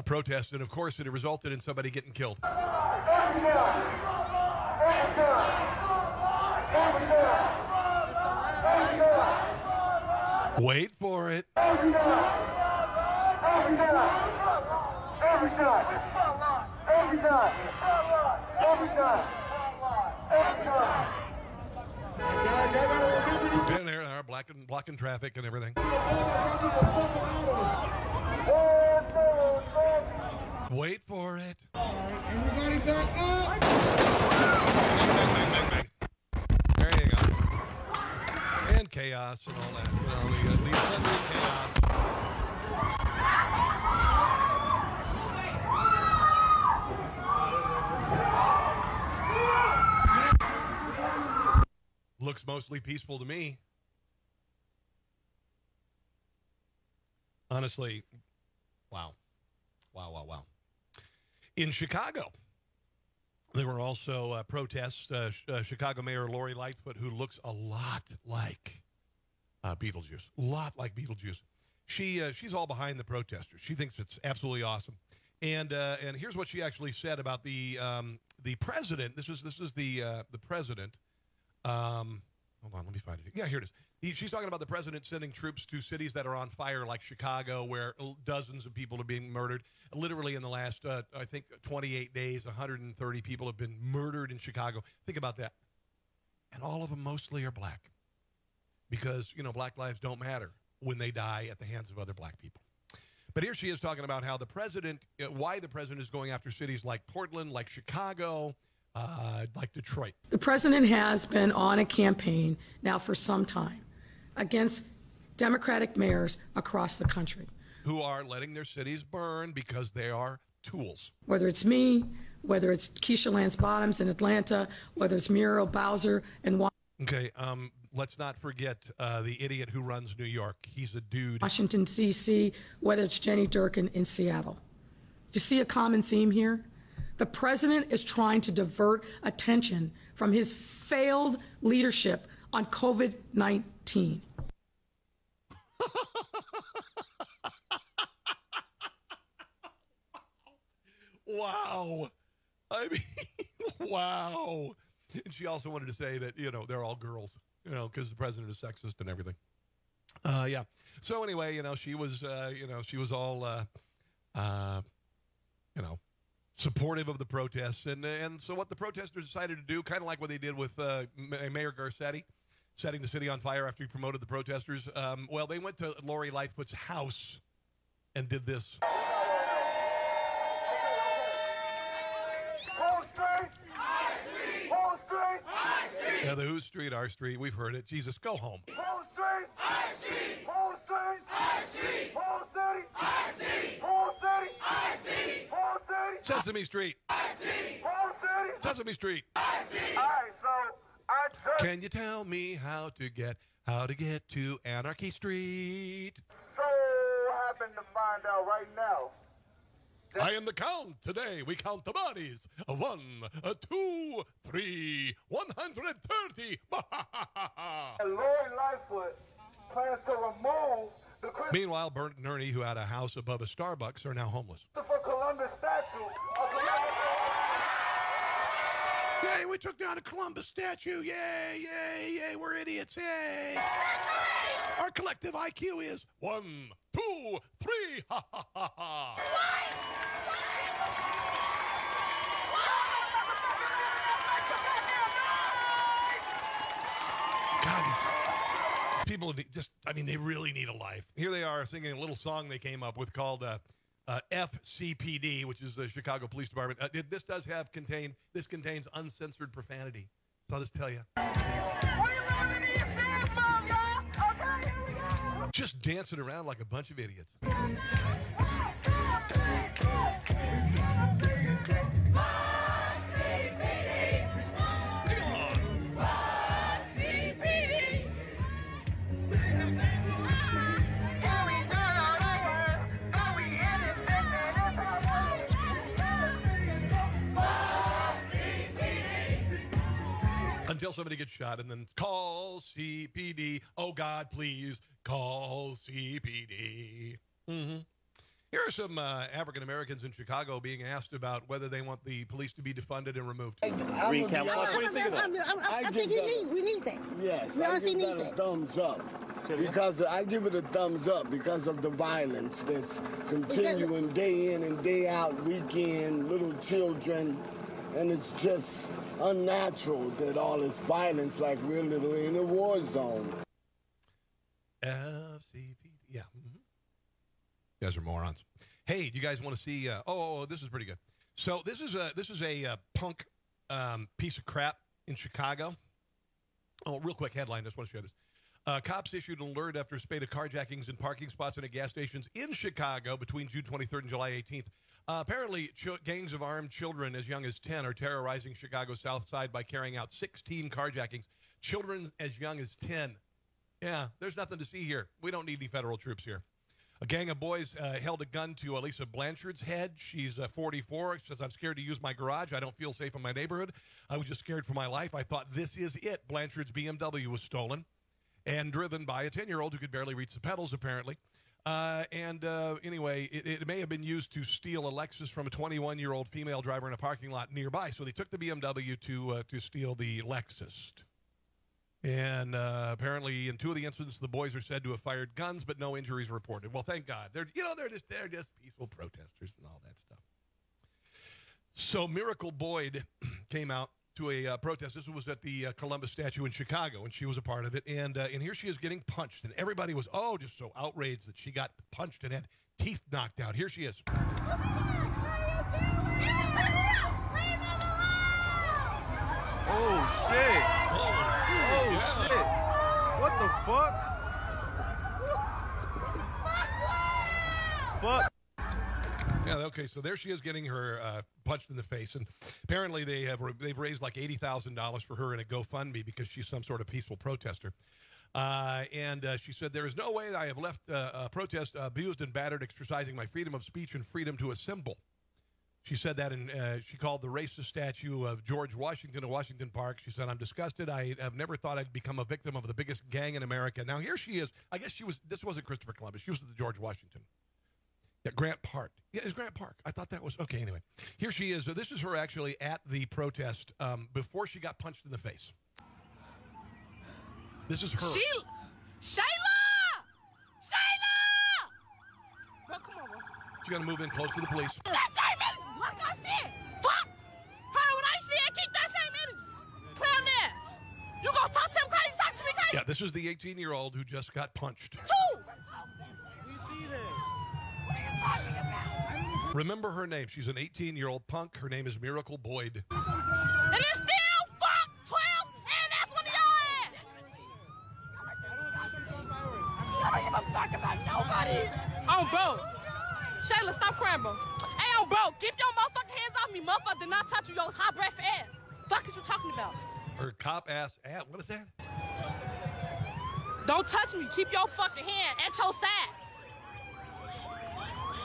protest, and of course, it resulted in somebody getting killed. Wait for it. And there they are, blocking traffic and everything. Wait for it. Everybody back up. Bang, bang, bang, bang. There you go. And chaos and all that. You know, the assembly chaos. Looks mostly peaceful to me. Honestly, wow. Wow. In Chicago, there were also protests. Chicago Mayor Lori Lightfoot, who looks a lot like Beetlejuice. A lot like Beetlejuice. She's all behind the protesters. She thinks it's absolutely awesome. And here's what she actually said about the president. This is the president. Hold on, let me find it. Yeah, here it is. She's talking about the president sending troops to cities that are on fire, like Chicago, where dozens of people are being murdered. Literally in the last, I think, 28 days, 130 people have been murdered in Chicago. Think about that. And all of them mostly are black. Because, you know, black lives don't matter when they die at the hands of other black people. But here she is talking about how the president, why the president is going after cities like Portland, like Chicago, like Detroit. The president has been on a campaign now for some time against Democratic mayors across the country who are letting their cities burn because they are tools. Whether it's me, whether it's Keisha Lance Bottoms in Atlanta, whether it's Muriel Bowser in Okay, let's not forget the idiot who runs New York. He's a dude. Washington, D.C., whether it's Jenny Durkin in Seattle. Do you see a common theme here? The president is trying to divert attention from his failed leadership on COVID-19. Wow. I mean, wow. And she also wanted to say that, you know, they're all girls, you know, because the president is sexist and everything. Yeah. So anyway, you know, she was all, you know, supportive of the protests. And so what the protesters decided to do, kind of like what they did with Mayor Garcetti, setting the city on fire after he promoted the protesters. Well, they went to Lori Lightfoot's house and did this. Yeah, the Who Street, Our Street. We've heard it. Jesus, go home. Whole streets, our street. Whole streets, our street. Whole city, our city. Whole city, our city. Whole city. Sesame Street. Our city. Whole city. Sesame Street. Our city. All right, so I just... Can you tell me how to get to Anarchy Street? So happen to find out right now. I am the count. Today we count the bodies. 1, 2, 3, 130. Lori Lightfoot plans to remove the Meanwhile, Bert and Ernie, who had a house above a Starbucks, are now homeless. Christopher Columbus statue of the... Yay, we took down a Columbus statue. Yay, yay, yay, we're idiots. Yay. Our collective IQ is 1, 2, 3. Ha, ha, ha, ha. God, these people just, I mean, they really need a life. Here they are singing a little song they came up with called FCPD, which is the Chicago Police Department. This contains uncensored profanity. So I'll just tell you. Just dancing around like a bunch of idiots. Until somebody gets shot and then call CPD. Oh, God, please call CPD. Here are some African Americans in Chicago being asked about whether they want the police to be defunded and removed. Recount. What do you think of that? I think we need that. Yes, we I give need that a that. thumbs up. Because I give it a thumbs up because of the violence that's continuing day in and day out, weekend, little children, and it's just unnatural that all this violence like we're literally in a war zone. FCPD, yeah. Mm-hmm. You guys are morons. Hey, do you guys want to see? This is pretty good. So this is a punk piece of crap in Chicago. Oh, real quick headline. Just want to share this. Cops issued an alert after a spate of carjackings in parking spots and at gas stations in Chicago between June 23rd and July 18th. Apparently, gangs of armed children as young as 10 are terrorizing Chicago's South Side by carrying out 16 carjackings. Children as young as 10. Yeah, there's nothing to see here. We don't need any federal troops here. A gang of boys held a gun to Elisa Blanchard's head. She's 44. She says, I'm scared to use my garage. I don't feel safe in my neighborhood. I was just scared for my life. I thought, this is it. Blanchard's BMW was stolen and driven by a 10-year-old who could barely reach the pedals, apparently. Anyway, it may have been used to steal a Lexus from a 21-year-old female driver in a parking lot nearby. So they took the BMW to steal the Lexus. And apparently, in two of the incidents, the boys are said to have fired guns, but no injuries reported. Well, thank God. They're just peaceful protesters and all that stuff. So Miracle Boyd came out to a protest. This was at the Columbus statue in Chicago, and she was a part of it. And here she is getting punched, and everybody was just so outraged that she got punched and had teeth knocked out. Here she is. Oh shit! Oh shit! What the fuck? Fuck. Yeah, okay, so there she is getting her punched in the face, and apparently they've raised like $80,000 for her in a GoFundMe because she's some sort of peaceful protester. And she said, there is no way that I have left a protest abused and battered, exercising my freedom of speech and freedom to assemble. She said that, and she called the racist statue of George Washington at Washington Park. She said, I'm disgusted. I have never thought I'd become a victim of the biggest gang in America. Now, here she is. I guess this wasn't Christopher Columbus. She was at the George Washington. Yeah, Grant Park. Yeah, it's Grant Park. I thought that was, okay, anyway. Here she is. This is her actually at the protest before she got punched in the face. This is her. Shayla! Bro, come on, bro. She's got to move in close to the police. That same energy, like I said. Fuck! How would I say it? Keep that same energy. Clown ass. You gonna talk to him crazy? Talk to me crazy? Yeah, this is the 18-year-old who just got punched. Two! We see this. What are you talking about? Remember her name. She's an 18-year-old punk. Her name is Miracle Boyd. And it's still fuck 12, and that's one of y'all ass. I don't give a fuck about nobody. Oh, bro. Shayla, stop crying, bro. Hey, bro, keep your motherfucking hands off me. Motherfucker did not touch you, your hot breath ass. Fuck is you talking about? Her cop ass at, what is that? Don't touch me. Keep your fucking hand at your side.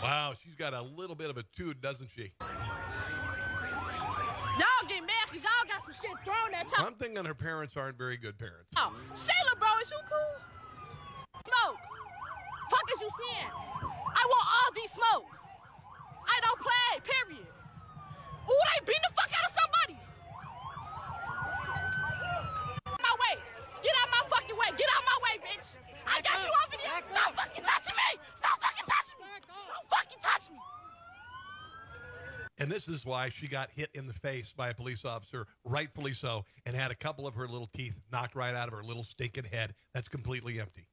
Wow, she's got a little bit of a toot, doesn't she? Y'all get mad because y'all got some shit thrown at y'all. I'm thinking her parents aren't very good parents. Oh, Shayla, bro, is you cool? Smoke. Fuck is you saying? I want all these smoke. I don't play, period. Ooh, they beating the fuck out of somebody. My way. Get out my fucking way. Get out my way, bitch. I got you over there. Stop fucking touching me. Stop fucking touching me. Don't fucking touch me. And this is why she got hit in the face by a police officer, rightfully so, and had a couple of her little teeth knocked right out of her little stinking head that's completely empty.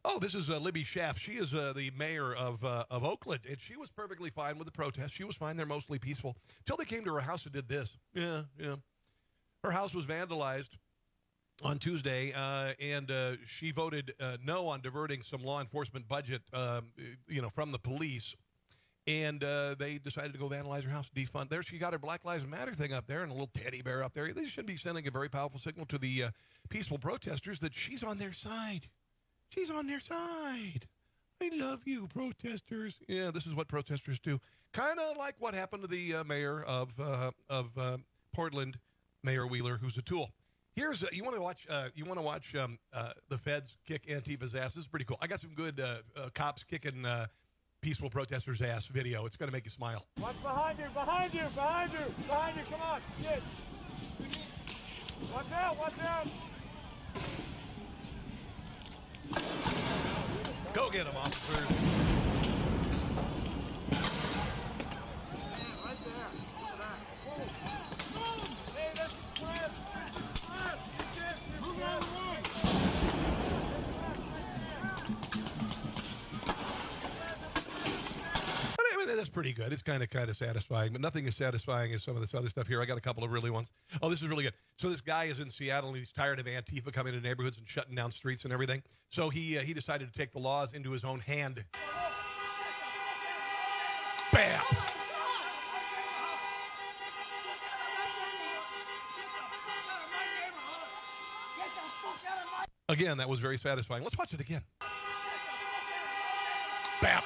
Oh, this is Libby Schaff. She is the mayor of Oakland, and she was perfectly fine with the protest. She was fine. They're mostly peaceful. Until they came to her house and did this. Yeah. Her house was vandalized on Tuesday, and she voted no on diverting some law enforcement budget, from the police. And they decided to go vandalize her house, defund. There she got her Black Lives Matter thing up there and a little teddy bear up there. They should be sending a very powerful signal to the peaceful protesters that she's on their side. She's on their side. I love you, protesters. Yeah, this is what protesters do. Kind of like what happened to the mayor of Portland, Mayor Wheeler, who's a tool. Here's you want to watch the feds kick Antifa's ass. This is pretty cool. I got some good cops kicking peaceful protesters' ass video. It's going to make you smile. Watch behind you, behind you, behind you, behind you. Come on, get. Watch out, watch out. Go get him, officers. Right there. Hey, that's left. Move out of the way. That's pretty good. It's kind of satisfying, but nothing as satisfying as some of this other stuff here. I got a couple of really ones. Oh, this is really good. So this guy is in Seattle, and he's tired of Antifa coming to neighborhoods and shutting down streets and everything. So he decided to take the laws into his own hand. Bam! Again, that was very satisfying. Let's watch it again. Bam!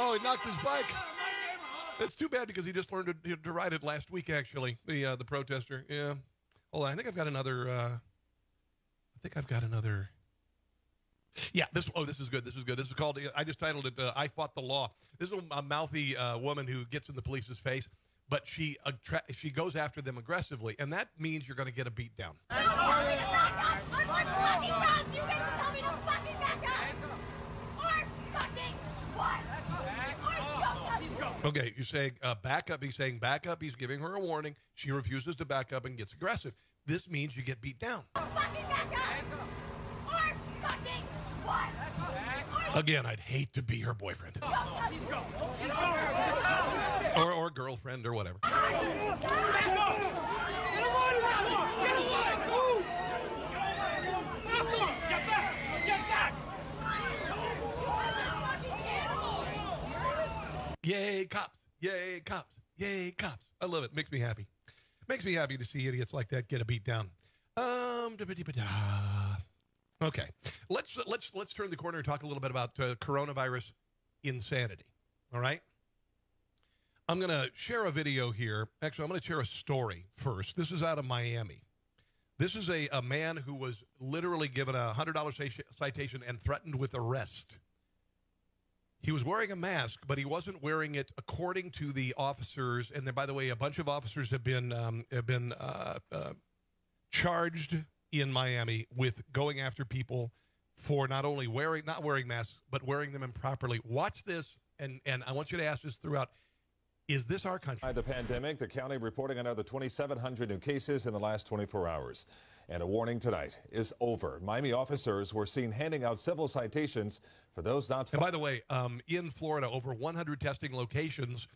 Oh, he knocked his bike. It's too bad because he just learned to ride it last week, actually, the protester. Yeah. Hold on. I think I've got another. Yeah, this is good. This is good. This is called, I just titled it, I Fought the Law. This is a mouthy woman who gets in the police's face, but she goes after them aggressively, and that means you're going to get a beat down. You don't tell me to back up! I'm with fucking friends! You get to tell me to fucking back up! Or fucking what? Okay, you're saying back up. He's saying back up. He's giving her a warning. She refuses to back up and gets aggressive. This means you get beat down. Fucking back up! Or fucking what? Again, I'd hate to be her boyfriend. Or girlfriend or whatever. Back up! Get away! Get away! Move! Back up! Get back! Get back! Yay, cops. Yay, cops. Yay, cops. I love it. Makes me happy. Makes me happy to see idiots like that get a beat down. Okay. Let's turn the corner and talk a little bit about coronavirus insanity. All right? I'm going to share a video here. Actually, I'm going to share a story first. This is out of Miami. This is a man who was literally given a $100 citation and threatened with arrest. He was wearing a mask, but he wasn't wearing it according to the officers. And then, by the way, a bunch of officers have been charged in Miami with going after people for not only not wearing masks, but wearing them improperly. Watch this, and I want you to ask this throughout. Is this our country? The pandemic, the county reporting another 2,700 new cases in the last 24 hours. And a warning tonight is over. Miami officers were seen handing out civil citations for those not. And by the way, in Florida, over 100 testing locations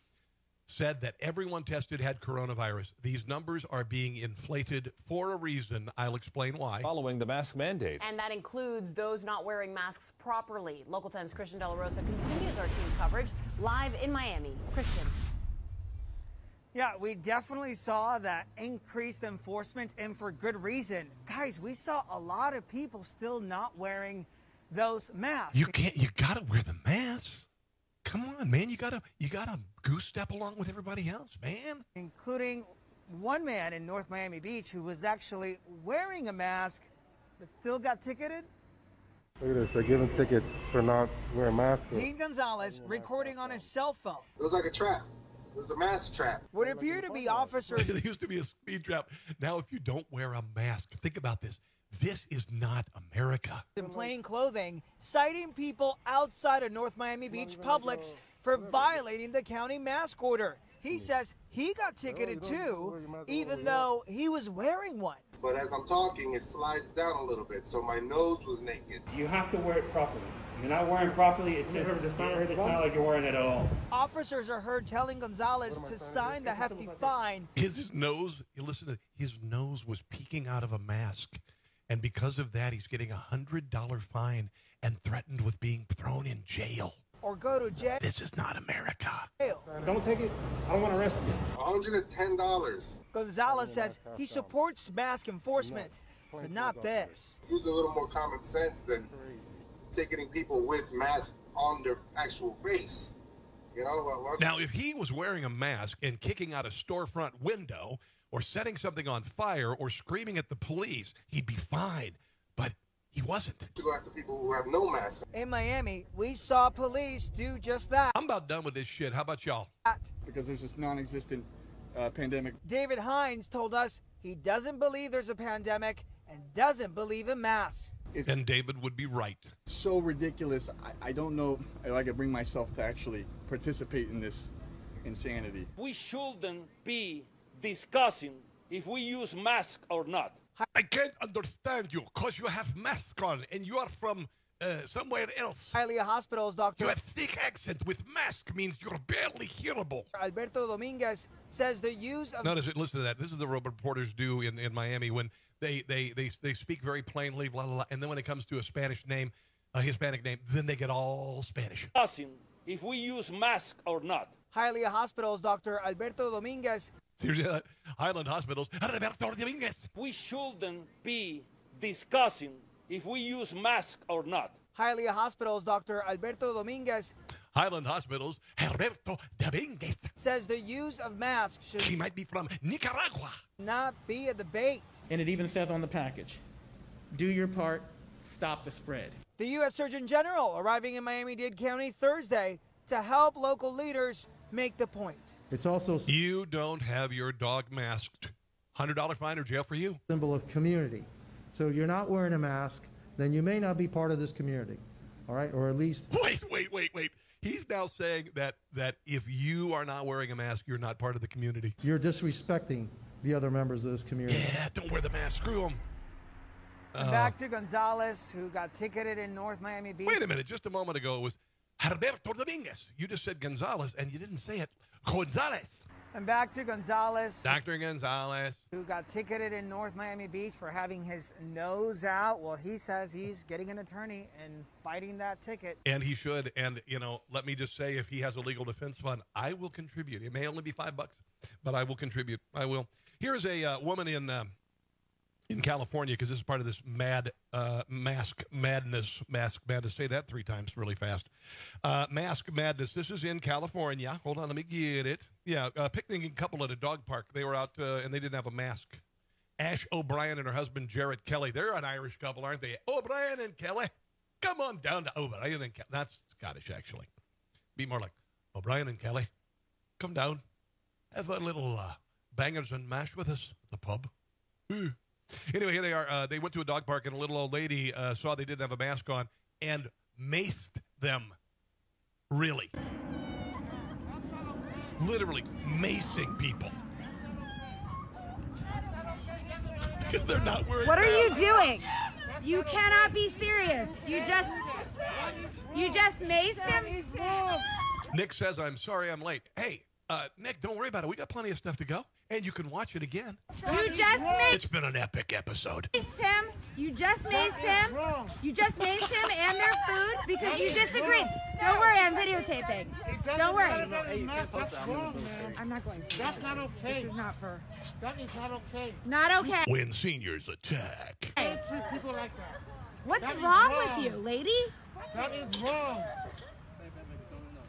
said that everyone tested had coronavirus. These numbers are being inflated for a reason. I'll explain why. Following the mask mandate. And that includes those not wearing masks properly. Local 10's Christian De La Rosa continues our team's coverage live in Miami. Christian. Yeah, we definitely saw that increased enforcement, and for good reason. Guys, we saw a lot of people still not wearing those masks. You gotta wear the mask. Come on, man. You gotta goose step along with everybody else, man. Including one man in North Miami Beach who was actually wearing a mask but still got ticketed. Look at this, they're giving tickets for not wearing masks. Dean Gonzalez recording on his cell phone. It was like a trap. It was a mask trap. Would appear to be officers. It used to be a speed trap. Now, if you don't wear a mask, think about this. This is not America. In plain clothing, citing people outside of North Miami Beach Publix for violating the county mask order. He says he got ticketed too, even though he was wearing one. But as I'm talking, it slides down a little bit, so my nose was naked. You have to wear it properly. If you're not wearing it properly, it's not like you're wearing it at all. Officers are heard telling Gonzalez to sign the hefty fine. His nose, his nose was peeking out of a mask. And because of that, he's getting a $100 fine and threatened with being thrown in jail. Or go to jail. This is not America. Don't take it. I don't want to arrest you. $110. Gonzalez says he supports mask enforcement, but not this. Use a little more common sense than ticketing people with masks on their actual face. You know. Now, if he was wearing a mask and kicking out a storefront window, or setting something on fire, or screaming at the police, he'd be fine. But He wasn't. To go after people who have no mask. In Miami, we saw police do just that. I'm about done with this shit. How about y'all? Because there's this non-existent pandemic. David Hines told us he doesn't believe there's a pandemic and doesn't believe in masks. And David would be right. So ridiculous. I don't know if I could bring myself to actually participate in this insanity. We shouldn't be discussing if we use masks or not. I can't understand you because you have mask on and you are from somewhere else. Hialeah Hospital's Dr. You have thick accent with mask means you're barely hearable. Alberto Dominguez says the use of... Notice it, listen to that. This is the reporters do in Miami when they speak very plainly, blah, blah, blah, and then when it comes to a Spanish name, a Hispanic name, then they get all Spanish. Discussing if we use masks or not. Hialeah Hospital's Dr. Alberto Dominguez. Seriously, Highland Hospitals, Alberto Dominguez. We shouldn't be discussing if we use masks or not. Hialeah Hospital's Dr. Alberto Dominguez. Highland Hospitals, Alberto Dominguez. Says the use of masks should... He might be from Nicaragua. ...not be a debate. And it even says on the package, do your part, stop the spread. The U.S. Surgeon General arriving in Miami-Dade County Thursday to help local leaders make the point. It's also... You don't have your dog masked. $100 fine or jail for you. Symbol of community. So you're not wearing a mask, then you may not be part of this community. All right? Or at least... Wait. He's now saying that if you are not wearing a mask, you're not part of the community. You're disrespecting the other members of this community. Yeah, don't wear the mask. Screw them. Back to Gonzalez, who got ticketed in North Miami Beach. Wait a minute. Just a moment ago, it was Alberto Dominguez. You just said Gonzalez, and you didn't say it. Gonzalez. And back to Gonzalez. Dr. Gonzalez. Who got ticketed in North Miami Beach for having his nose out. Well, he says he's getting an attorney and fighting that ticket. And he should. And, let me just say, if he has a legal defense fund, I will contribute. It may only be $5, but I will contribute. I will. Here is a woman in California, because this is part of this mask madness. Say that 3 times really fast. Mask madness. This is in California. Hold on, let me get it. Yeah, a picnicking couple at a dog park. They were out and they didn't have a mask. Ash O'Brien and her husband, Jarrett Kelly. They're an Irish couple, aren't they? O'Brien and Kelly. Come on down to O'Brien and Kelly. That's Scottish, actually. Be more like O'Brien and Kelly. Come down. Have a little bangers and mash with us at the pub. Anyway, here they are. They went to a dog park, and a little old lady saw they didn't have a mask on and maced them. Really. Literally macing people. Because they're not wearing What are you masks. doing? You cannot be serious. You just maced him? Nick says, I'm sorry I'm late. Hey, Nick, don't worry about it. We got plenty of stuff to go, and you can watch it again. You just maced It's been an epic episode. him. You just maced him. You just maced him and their food because you disagreed. Don't worry, I'm videotaping. Don't worry. I'm not going to. That's not okay. This is not for. That is not okay. Not okay. When seniors attack. Hey. Don't treat people like that. What's That is wrong wrong. with you, lady? That is wrong.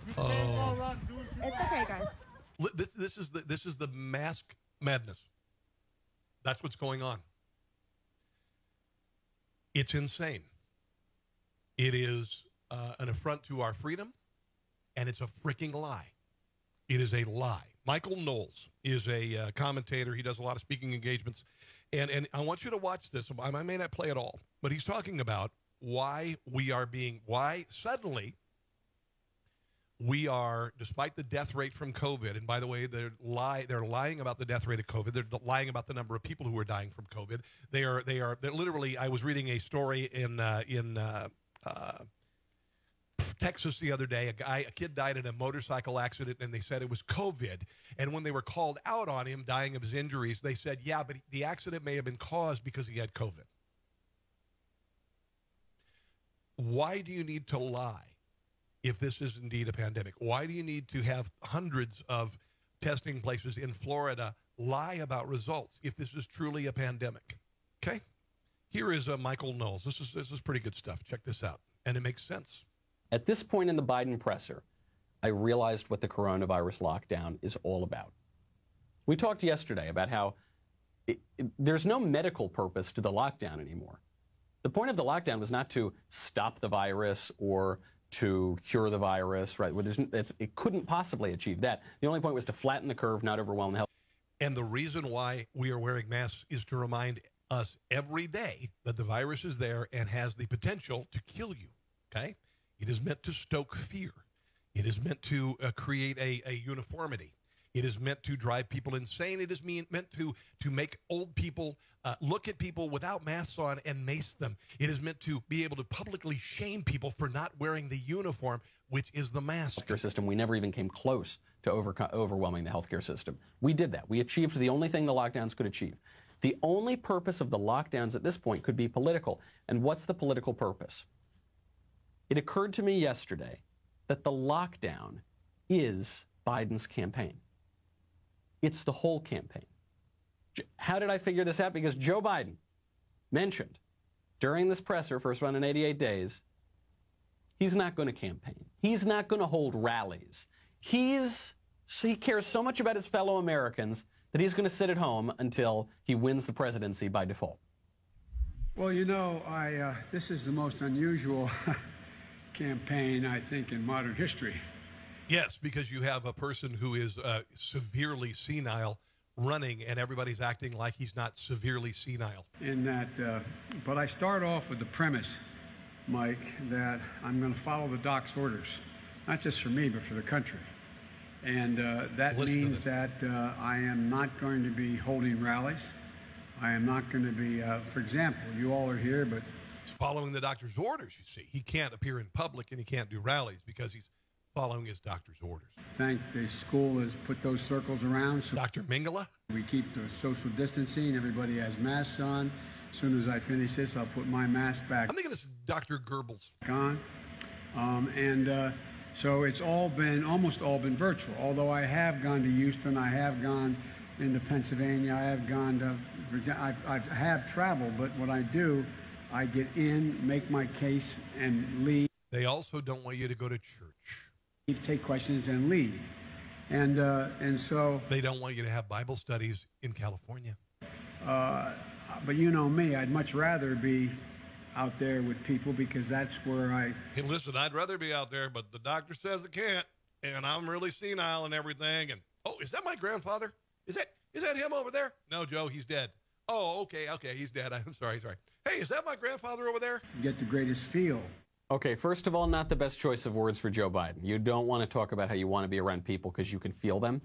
You can't go around doing people. It's okay, guys. This is the mask madness. That's what's going on. It's insane. It is an affront to our freedom, and it's a freaking lie. It is a lie. Michael Knowles is a commentator. He does a lot of speaking engagements, and I want you to watch this. I may not play it all, but he's talking about why suddenly we are, despite the death rate from COVID, and by the way, they're lying about the death rate of COVID. They're lying about the number of people who are dying from COVID. They're literally. I was reading a story in Texas the other day. A kid died in a motorcycle accident, and they said it was COVID. And when they were called out on him dying of his injuries, they said, yeah, but the accident may have been caused because he had COVID. Why do you need to lie if this is indeed a pandemic? Why do you need to have hundreds of testing places in Florida lie about results if this is truly a pandemic? Okay? Here is Michael Knowles. This is pretty good stuff. Check this out. And it makes sense. At this point in the Biden presser, I realized what the coronavirus lockdown is all about. We talked yesterday about how there's no medical purpose to the lockdown anymore. The point of the lockdown was not to stop the virus or to cure the virus, right? It couldn't possibly achieve that. The only point was to flatten the curve, not overwhelm the health. And the reason why we are wearing masks is to remind us every day that the virus is there and has the potential to kill you, okay? It is meant to stoke fear. It is meant to create a uniformity. It is meant to drive people insane. It is meant to make old people look at people without masks on and mace them. It is meant to be able to publicly shame people for not wearing the uniform, which is the mask. Healthcare system. We never even came close to overwhelming the healthcare system. We did that. We achieved the only thing the lockdowns could achieve. The only purpose of the lockdowns at this point could be political. And what's the political purpose? It occurred to me yesterday that the lockdown is Biden's campaign. It's the whole campaign. How did I figure this out? Because Joe Biden mentioned during this presser, first one in 88 days, he's not going to campaign. He's not going to hold rallies. He cares so much about his fellow Americans that he's going to sit at home until he wins the presidency by default. Well, you know, this is the most unusual campaign, I think, in modern history. Yes, because you have a person who is severely senile running, and everybody's acting like he's not severely senile. In that, but I start off with the premise, Mike, that I'm going to follow the doc's orders, not just for me, but for the country. And that means that I am not going to be holding rallies. I am not going to be, for example, you all are here, but... He's following the doctor's orders, you see. He can't appear in public and he can't do rallies because he's following his doctor's orders. Thank the school has put those circles around. So Dr. Mingala? We keep the social distancing. Everybody has masks on. As soon as I finish this, I'll put my mask back. I'm thinking it's Dr. Goebbels. On. So it's almost all been virtual. Although I have gone to Houston, I have gone into Pennsylvania, I have gone to Virginia, I have traveled, but what I do, I get in, make my case, and leave. They also don't want you to go to church. Take questions and leave. And so... They don't want you to have Bible studies in California. But you know me, I'd much rather be out there with people because that's where Hey, listen, I'd rather be out there, but the doctor says I can't, and I'm really senile and everything. And oh, is that my grandfather? Is that him over there? No, Joe, he's dead. Oh, okay, he's dead. I'm sorry. Hey, is that my grandfather over there? Get the greatest feel. Okay, first of all, not the best choice of words for Joe Biden. You don't want to talk about how you want to be around people because you can feel them.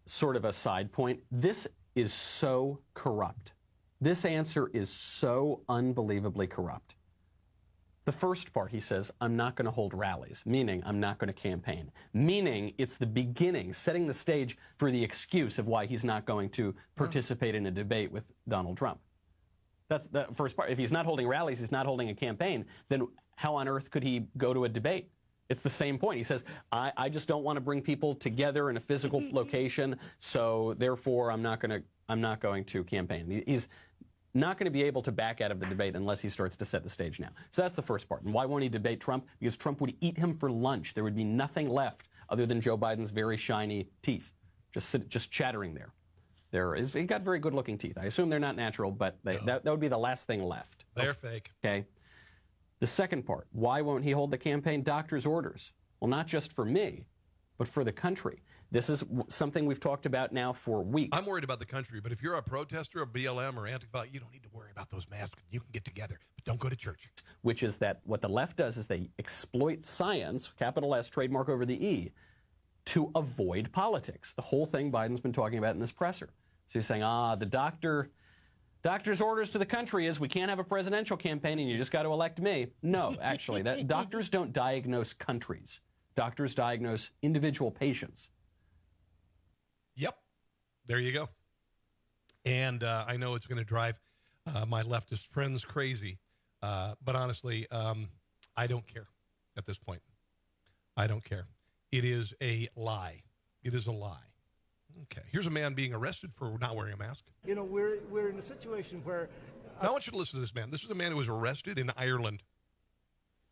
Sort of a side point. This is so corrupt. This answer is so unbelievably corrupt. The first part, he says, I'm not going to hold rallies, meaning I'm not going to campaign, meaning it's the beginning, setting the stage for the excuse of why he's not going to participate in a debate with Donald Trump. That's the first part. If he's not holding rallies, he's not holding a campaign, then how on earth could he go to a debate? It's the same point. He says, I just don't want to bring people together in a physical location, so therefore I'm not going to campaign. He's not going to be able to back out of the debate unless he starts to set the stage now. So that's the first part. And why won't he debate Trump? Because Trump would eat him for lunch. There would be nothing left other than Joe Biden's very shiny teeth, just chattering there. He got very good-looking teeth. I assume they're not natural, but that would be the last thing left. They're fake. Okay. The second part, why won't he hold the campaign? Doctor's orders. Well, not just for me, but for the country. This is something we've talked about now for weeks. I'm worried about the country, but if you're a protester, a BLM or Antifa, you don't need to worry about those masks. You can get together, but don't go to church. Which is that what the left does is they exploit science, capital S, trademark over the E, to avoid politics. The whole thing Biden's been talking about in this presser. So he's saying, the doctor's orders to the country is we can't have a presidential campaign and you just got to elect me. No, actually, doctors don't diagnose countries. Doctors diagnose individual patients. Yep. There you go. And I know it's going to drive my leftist friends crazy. But honestly, I don't care at this point. I don't care. It is a lie. It is a lie. Okay. Here's a man being arrested for not wearing a mask. You know, we're in a situation where... Now I want you to listen to this man. This is a man who was arrested in Ireland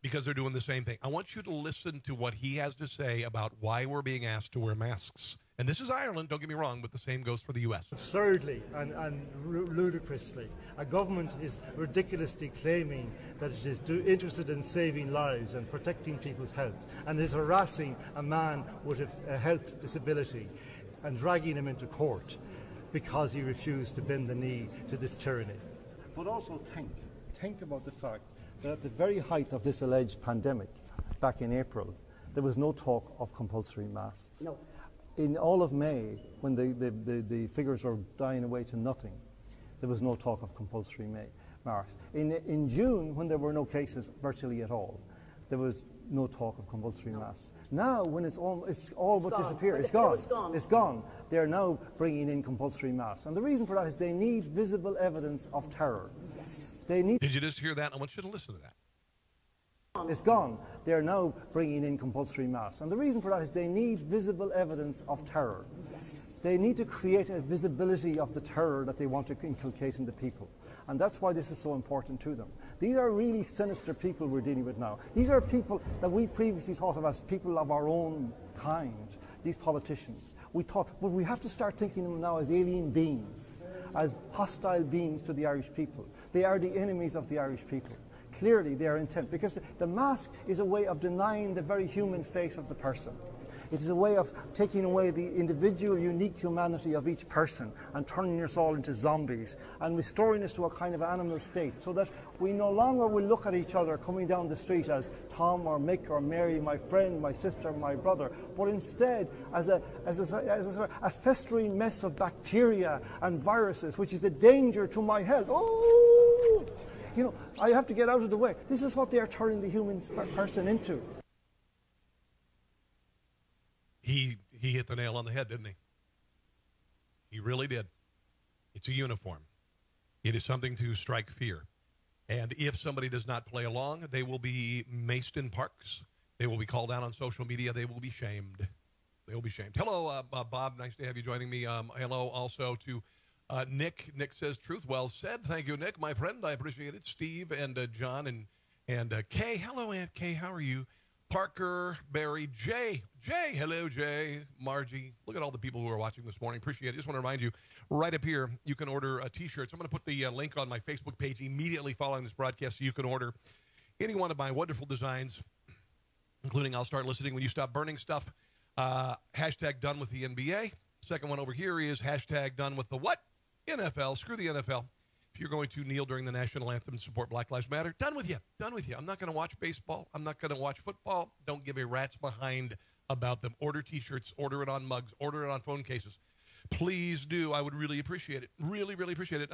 because they're doing the same thing. I want you to listen to what he has to say about why we're being asked to wear masks And this is Ireland, don't get me wrong, but the same goes for the U.S. Absurdly and ludicrously, a government is ridiculously claiming that it is interested in saving lives and protecting people's health, and is harassing a man with a health disability and dragging him into court because he refused to bend the knee to this tyranny. But also think about the fact that at the very height of this alleged pandemic, back in April, there was no talk of compulsory masks. No. In all of May, when the figures were dying away to nothing, there was no talk of compulsory masks. In June, when there were no cases virtually at all, there was no talk of compulsory masks. Now, when it's all but disappeared, it's gone. They are now bringing in compulsory masks. And the reason for that is they need visible evidence of terror. Yes. Did you just hear that? I want you to listen to that. It's gone. They are now bringing in compulsory masks. And the reason for that is they need visible evidence of terror. Yes. They need to create a visibility of the terror that they want to inculcate into people. And that's why this is so important to them. These are really sinister people we're dealing with now. These are people that we previously thought of as people of our own kind, these politicians. But we have to start thinking of them now as alien beings, as hostile beings to the Irish people. They are the enemies of the Irish people. Clearly they are intent, because the mask is a way of denying the very human face of the person. It is a way of taking away the individual, unique humanity of each person and turning us all into zombies and restoring us to a kind of animal state, so that we no longer will look at each other coming down the street as Tom or Mick or Mary, my friend, my sister, my brother, but instead as a festering mess of bacteria and viruses, which is a danger to my health. Oh! You know, I have to get out of the way. This is what they are turning the human person into. He hit the nail on the head, didn't he? He really did. It's a uniform. It is something to strike fear. And if somebody does not play along, they will be maced in parks. They will be called out on social media. They will be shamed. They will be shamed. Hello, Bob. Nice to have you joining me. Hello also to Nick. Nick says, truth well said. Thank you, Nick, my friend. I appreciate it. Steve and John and Kay. Hello, Aunt Kay. How are you? Parker, Barry, Jay. Hello, Jay. Margie. Look at all the people who are watching this morning. Appreciate it. Just want to remind you, right up here, you can order T-shirts. I'm going to put the link on my Facebook page immediately following this broadcast, so you can order any one of my wonderful designs, including I'll start listening when you stop burning stuff. Hashtag done with the NBA. Second one over here is hashtag done with the what? NFL. Screw the NFL. If you're going to kneel during the national anthem and support Black Lives Matter, done with you. Done with you. I'm not going to watch baseball. I'm not going to watch football. Don't give a rat's behind about them. Order T-shirts. Order it on mugs. Order it on phone cases. Please do. I would really appreciate it. Really, really appreciate it.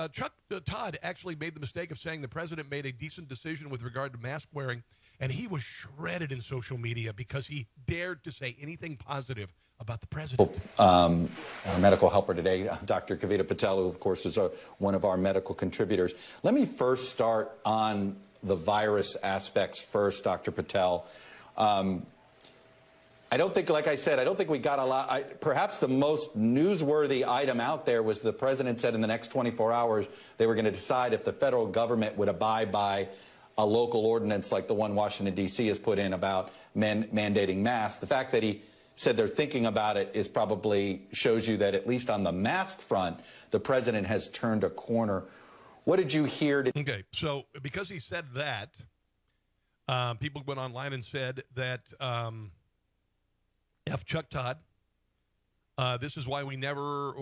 Todd actually made the mistake of saying the president made a decent decision with regard to mask wearing, and he was shredded in social media because he dared to say anything positive about the president. Our medical helper today, Dr. Kavita Patel, who, of course, is one of our medical contributors. Let me first start on the virus aspects first, Dr. Patel. I don't think, like I said, I don't think we got a lot. Perhaps the most newsworthy item out there was the president said in the next 24 hours they were going to decide if the federal government would abide by a local ordinance like the one Washington, D.C. has put in about mandating masks. The fact that he said they're thinking about it is probably shows you that at least on the mask front, the president has turned a corner. What did you hear? Okay, so because he said that, people went online and said that F Chuck Todd. This is why we never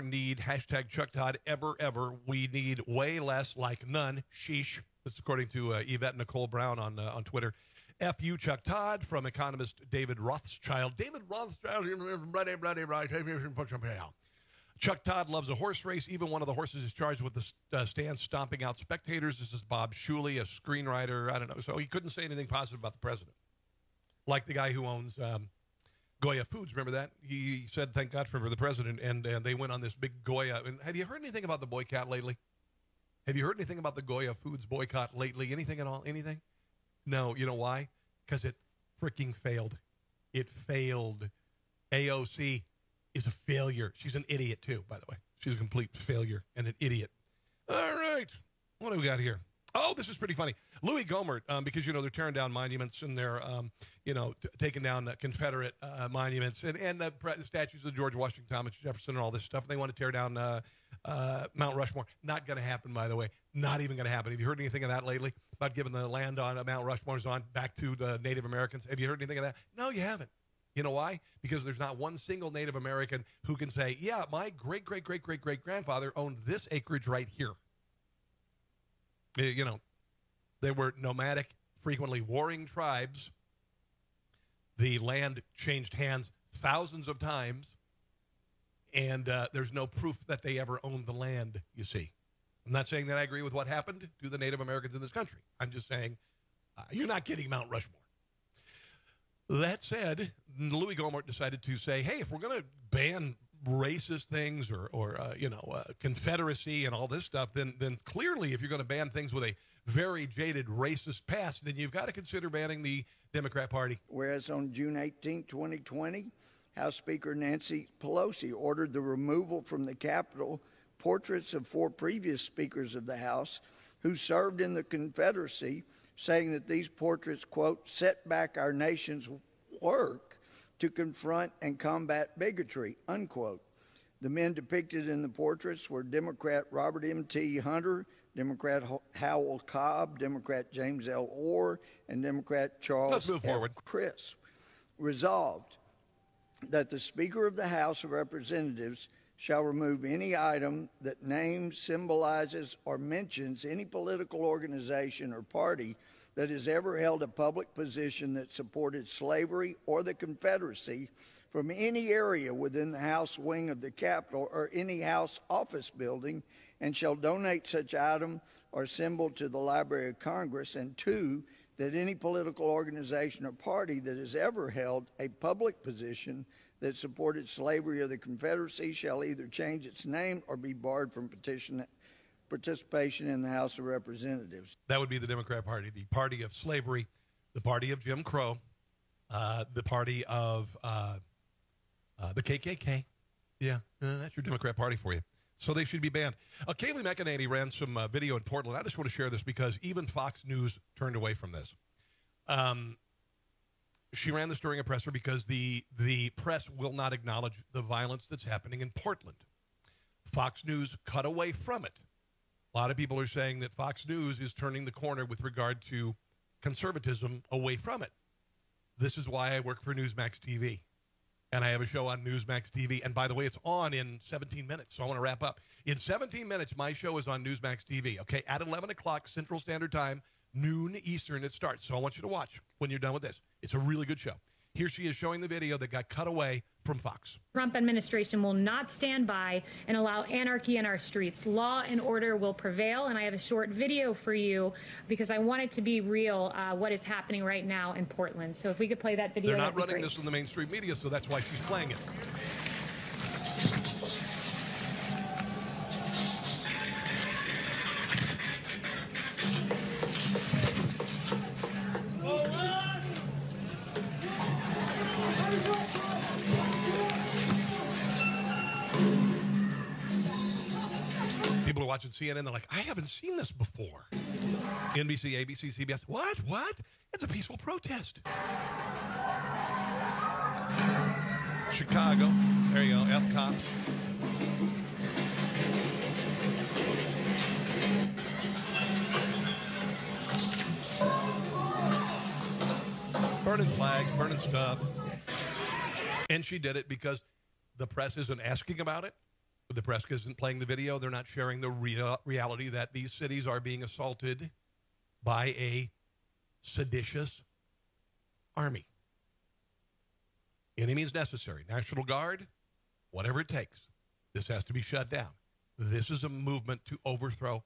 need hashtag Chuck Todd ever. We need way less, like none. Sheesh. This is according to Yvette Nicole Brown on Twitter. F.U. Chuck Todd from economist David Rothschild. Chuck Todd loves a horse race. Even one of the horses is charged with the stand stomping out spectators. This is Bob Shuley, a screenwriter. I don't know. So he couldn't say anything positive about the president. Like the guy who owns Goya Foods. Remember that? He said, thank God for the president. And they went on this big Goya. And have you heard anything about the boycott lately? Have you heard anything about the Goya Foods boycott lately? Anything at all? Anything? No, you know why? Because it freaking failed. It failed. AOC is a failure. She's an idiot, too, by the way. She's a complete failure and an idiot. All right. What do we got here? Oh, this is pretty funny. Louis Gohmert, because, they're tearing down monuments and they're, taking down Confederate monuments and the statues of George Washington, Thomas Jefferson, and all this stuff. They want to tear down Mount Rushmore. Not going to happen, by the way. Not even going to happen. Have you heard anything of that lately about giving the land on Mount Rushmore's on back to the Native Americans? Have you heard anything of that? No, you haven't. You know why? Because there's not one single Native American who can say, yeah, my great-great-great-great-great-grandfather owned this acreage right here. They were nomadic, frequently warring tribes. The land changed hands thousands of times, and there's no proof that they ever owned the land, you see. I'm not saying that I agree with what happened to the Native Americans in this country. I'm just saying you're not getting Mount Rushmore. That said, Louis Gohmert decided to say, hey, if we're going to ban racist things or Confederacy and all this stuff, then clearly if you're going to ban things with a very jaded racist past, then you've got to consider banning the Democrat Party. Whereas on June 18, 2020, House Speaker Nancy Pelosi ordered the removal from the Capitol portraits of 4 previous speakers of the House who served in the Confederacy, saying that these portraits, quote, set back our nation's work to confront and combat bigotry, unquote. The men depicted in the portraits were Democrat Robert M.T. Hunter, Democrat Howell Cobb, Democrat James L. Orr, and Democrat Charles F. Criss. Resolved that the Speaker of the House of Representatives shall remove any item that names, symbolizes, or mentions any political organization or party that has ever held a public position that supported slavery or the Confederacy from any area within the House wing of the Capitol or any House office building, and shall donate such item or symbol to the Library of Congress. And 2, that any political organization or party that has ever held a public position that supported slavery or the Confederacy shall either change its name or be barred from participation in the House of Representatives. That would be the Democrat Party, the party of slavery, the party of Jim Crow, the party of the KKK. Yeah, that's your Democrat Party for you. So they should be banned. Kayleigh McEnany ran some video in Portland. I just want to share this because even Fox News turned away from this. She ran this during a presser because the press will not acknowledge the violence that's happening in Portland. Fox News cut away from it. A lot of people are saying that Fox News is turning the corner with regard to conservatism away from it. This is why I work for Newsmax TV. And I have a show on Newsmax TV. And by the way, it's on in 17 minutes, so I want to wrap up. In 17 minutes, my show is on Newsmax TV, okay? At 11 o'clock Central Standard Time, noon Eastern, it starts. So I want you to watch when you're done with this. It's a really good show. Here she is showing the video that got cut away from Fox. Trump administration will not stand by and allow anarchy in our streets. Law and order will prevail, and I have a short video for you because I want it to be real, what is happening right now in Portland. So if we could play that video, they're not running this in the mainstream media, so that's why she's playing it. People are watching CNN, they're like, I haven't seen this before. NBC, ABC, CBS. What? It's a peaceful protest. Chicago. There you go. F cops. Burning flags, burning stuff. And she did it because the press isn't asking about it. The press isn't playing the video. They're not sharing the reality that these cities are being assaulted by a seditious army. Any means necessary. National Guard, whatever it takes. This has to be shut down. This is a movement to overthrow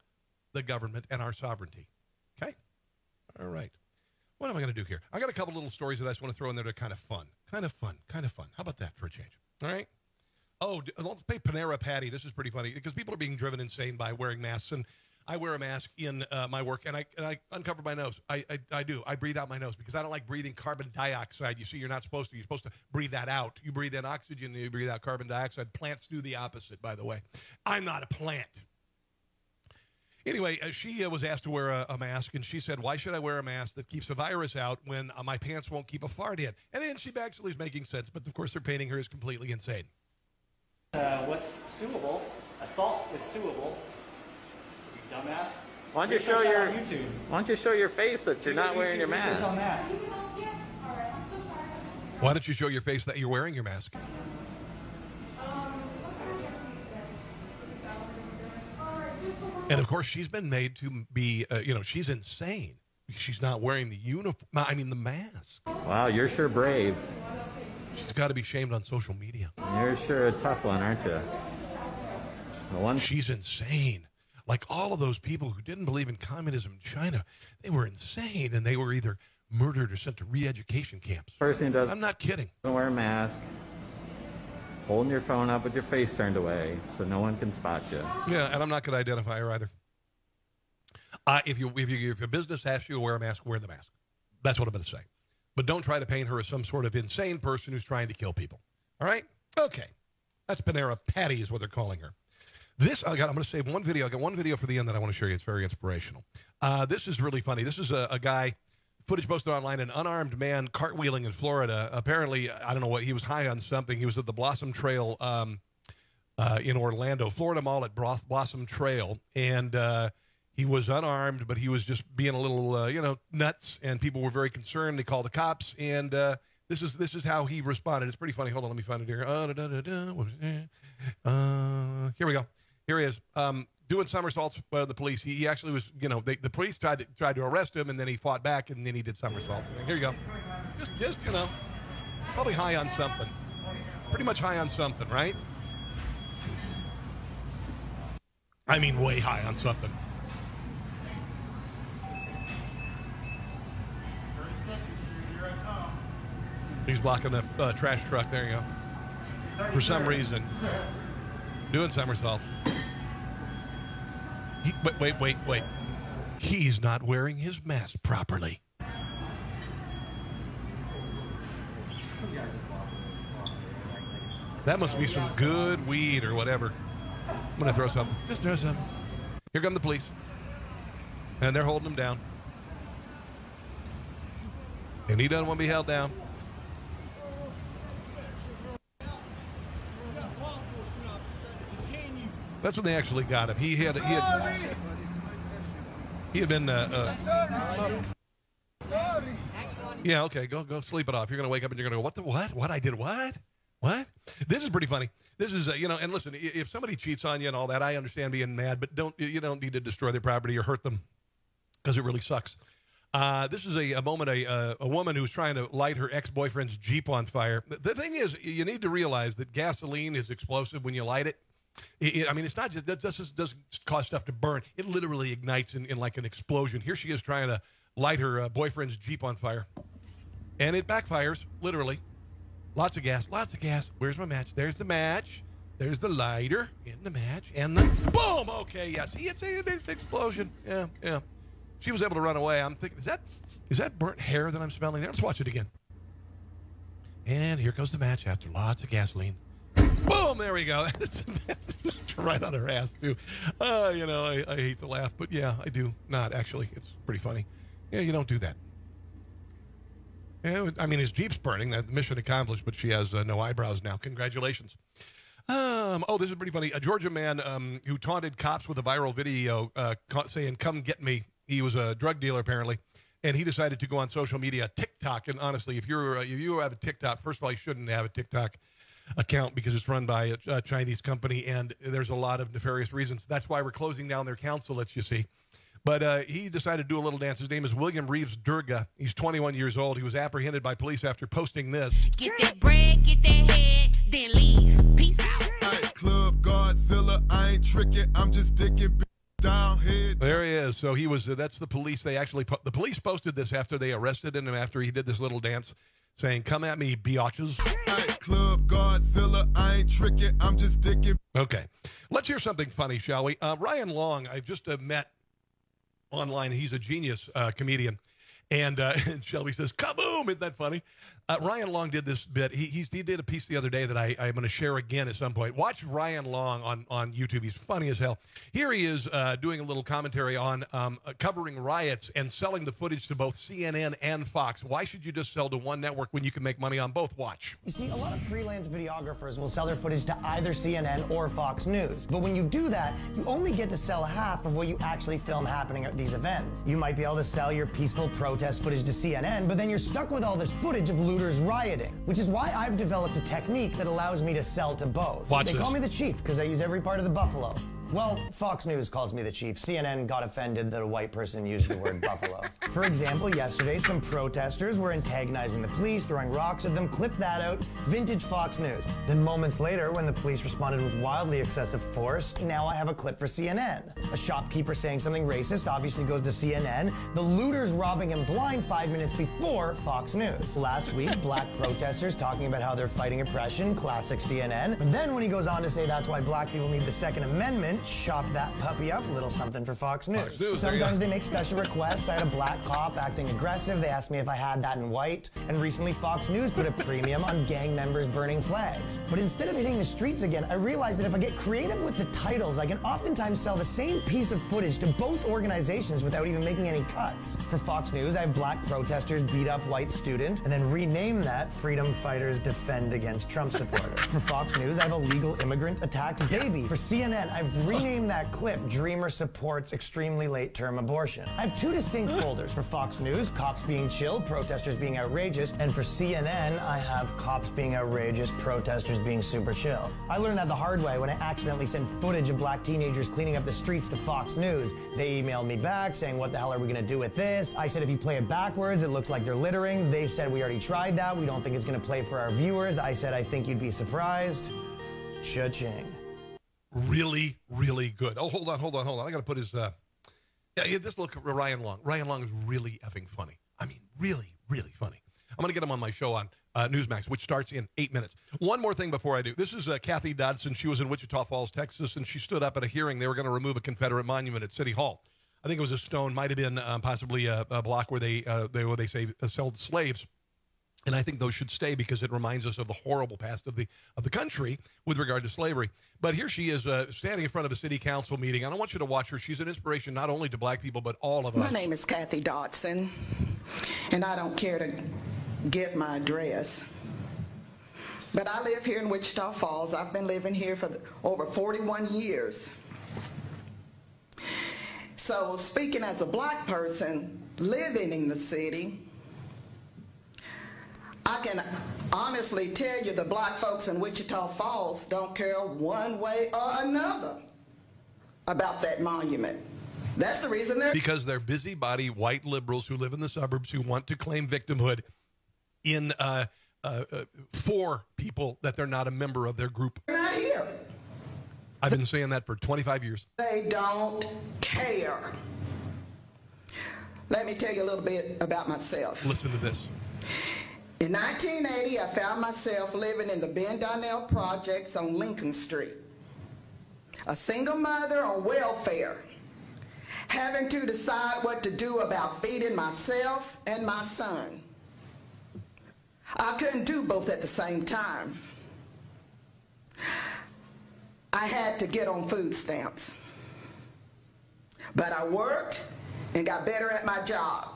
the government and our sovereignty. Okay? All right. What am I going to do here? I got a couple little stories that I just want to throw in there that are kind of fun. Kind of fun. How about that for a change? All right? Oh, let's pay Panera Patty. This is pretty funny because people are being driven insane by wearing masks. And I wear a mask in my work, and I uncover my nose. I do. I breathe out my nose because I don't like breathing carbon dioxide. You see, you're not supposed to. You're supposed to breathe that out. You breathe in oxygen, and you breathe out carbon dioxide. Plants do the opposite, by the way. I'm not a plant. Anyway, she was asked to wear a mask, and she said, why should I wear a mask that keeps a virus out when my pants won't keep a fart in? And then she actually is making sense, but of course they're painting her as completely insane. What's suable? Assault is suable. You dumbass. Why don't you show your face that you're not wearing your mask? Why don't you show your face that you're wearing your mask? And of course, she's been made to be, she's insane. She's not wearing the the mask. Wow, you're sure brave. She's got to be shamed on social media. You're sure a tough one, aren't you? She's insane. Like all of those people who didn't believe in communism in China, they were insane, and they were either murdered or sent to re-education camps. I'm not kidding. Don't wear a mask. Holding your phone up with your face turned away so no one can spot you. Yeah, and I'm not going to identify her either. If your business asks you to wear a mask, wear the mask. That's what I'm going to say. But don't try to paint her as some sort of insane person who's trying to kill people. All right? Okay. That's Panera Patty is what they're calling her. I'm going to save one video. I got one video for the end that I want to show you. It's very inspirational. This is really funny. This is a guy, footage posted online, an unarmed man cartwheeling in Florida. Apparently, I don't know what, he was high on something. He was at the Blossom Trail in Orlando, Florida Mall at Blossom Trail. And he was unarmed, but he was just being a little, nuts. And people were very concerned. They called the cops. And this is how he responded. It's pretty funny. Hold on, let me find it here. Here we go. Here he is, doing somersaults by the police. He actually was, the police tried to arrest him, and then he fought back, and then he did somersaults. Here you go. Just probably high on something. Pretty much high on something, right? I mean, way high on something. He's blocking the trash truck. There you go. For some reason. Doing somersaults. Wait. He's not wearing his mask properly. That must be some good weed or whatever. I'm going to throw something. Just throw something. Here come the police. And they're holding him down. And he doesn't want to be held down. That's when they actually got him. He had been. Yeah, okay. Go sleep it off. You're gonna wake up and you're gonna go, what? I did what? What? This is pretty funny. This is and listen, if somebody cheats on you and all that, I understand being mad, but you don't need to destroy their property or hurt them because it really sucks. This is a moment a woman who's trying to light her ex-boyfriend's Jeep on fire. The thing is, you need to realize that gasoline is explosive when you light it. It's not just, that just doesn't cause stuff to burn. It literally ignites in like an explosion. Here she is trying to light her boyfriend's Jeep on fire. And it backfires, literally. Lots of gas. Where's my match? There's the match. There's the lighter and the match. And the boom! Okay, yeah. See, it's an explosion. Yeah. She was able to run away. I'm thinking, is that burnt hair that I'm smelling there? Let's watch it again. And here goes the match after lots of gasoline. Boom! There we go. That's right on her ass, too. I hate to laugh, but yeah, I do not, actually. It's pretty funny. Yeah, you don't do that. Yeah, his Jeep's burning. That mission accomplished, but she has no eyebrows now. Congratulations. This is pretty funny. A Georgia man who taunted cops with a viral video saying, "Come get me." He was a drug dealer, apparently. And he decided to go on social media, TikTok. And honestly, if you have a TikTok, first of all, you shouldn't have a TikTok account because it's run by a Chinese company, and there's a lot of nefarious reasons. That's why we're closing down their consulates, you see. But he decided to do a little dance. His name is William Reeves Durga. He's 21 years old. He was apprehended by police after posting this. Get that bread, get that head, then leave. Peace out. Club Godzilla, I ain't tricking. I'm just digging down here. There he is. So he was. That's the police. They actually the police posted this after they arrested him after he did this little dance, saying, "Come at me, biatches." Club Godzilla, I ain't tricking. I'm just digging. Okay, let's hear something funny, shall we? Ryan Long, I've just met online. He's a genius comedian. And Shelby says, kaboom! Isn't that funny? Ryan Long did this bit. He did a piece the other day that I'm going to share again at some point. Watch Ryan Long on YouTube. He's funny as hell. Here he is doing a little commentary on covering riots and selling the footage to both CNN and Fox. Why should you just sell to one network when you can make money on both? Watch. You see, a lot of freelance videographers will sell their footage to either CNN or Fox News. But when you do that, you only get to sell half of what you actually film happening at these events. You might be able to sell your peaceful protest footage to CNN, but then you're stuck with all this footage of looters rioting, which is why I've developed a technique that allows me to sell to both. Watch they this. call me the chief because I use every part of the buffalo. Well, Fox News calls me the chief. CNN got offended that a white person used the word buffalo. For example, yesterday, some protesters were antagonizing the police, throwing rocks at them. Clip that out. Vintage Fox News. Then moments later, when the police responded with wildly excessive force, now I have a clip for CNN. A shopkeeper saying something racist obviously goes to CNN. The looters robbing him blind 5 minutes before Fox News. Last week, black protesters talking about how they're fighting oppression. Classic CNN. But then when he goes on to say that's why black people need the Second Amendment, chop that puppy up, a little something for Fox News. Fox News, Sometimes they make special requests. I had a black cop acting aggressive. They asked me if I had that in white. And recently Fox News put a premium on gang members burning flags. But instead of hitting the streets again, I realized that if I get creative with the titles, I can oftentimes sell the same piece of footage to both organizations without even making any cuts. For Fox News, I have black protesters beat up white student, and then rename that Freedom Fighters Defend Against Trump Supporters. For Fox News, I have illegal immigrant attacks baby. For CNN, I've rename that clip, Dreamer Supports Extremely Late Term Abortion. I have two distinct folders. For Fox News, cops being chill, protesters being outrageous, and for CNN, I have cops being outrageous, protesters being super chill. I learned that the hard way when I accidentally sent footage of black teenagers cleaning up the streets to Fox News. They emailed me back saying, what the hell are we gonna do with this? I said, if you play it backwards, it looks like they're littering. They said, we already tried that. We don't think it's gonna play for our viewers. I said, I think you'd be surprised. Cha-ching. Really, really good. Oh, hold on. I got to put his, just look at Ryan Long. Ryan Long is really effing funny. I mean, really, really funny. I'm going to get him on my show on Newsmax, which starts in 8 minutes. One more thing before I do. This is Kathy Dodson. She was in Wichita Falls, Texas, and she stood up at a hearing. They were going to remove a Confederate monument at City Hall. I think it was a stone, might have been possibly a block where they say sold slaves. And I think those should stay because it reminds us of the horrible past of the country with regard to slavery. But here she is standing in front of a city council meeting. And I want you to watch her. She's an inspiration not only to black people, but all of us. My name is Kathy Dodson, and I don't care to give my address. But I live here in Wichita Falls. I've been living here for over 41 years. So speaking as a black person living in the city, I can honestly tell you the black folks in Wichita Falls don't care one way or another about that monument. That's the reason they're... Because they're busybody white liberals who live in the suburbs who want to claim victimhood in for people that they're not a member of their group. They're not here. I've been saying that for 25 years. They don't care. Let me tell you a little bit about myself. Listen to this. In 1980, I found myself living in the Ben Donnell projects on Lincoln Street. A single mother on welfare, having to decide what to do about feeding myself and my son. I couldn't do both at the same time. I had to get on food stamps. But I worked and got better at my job.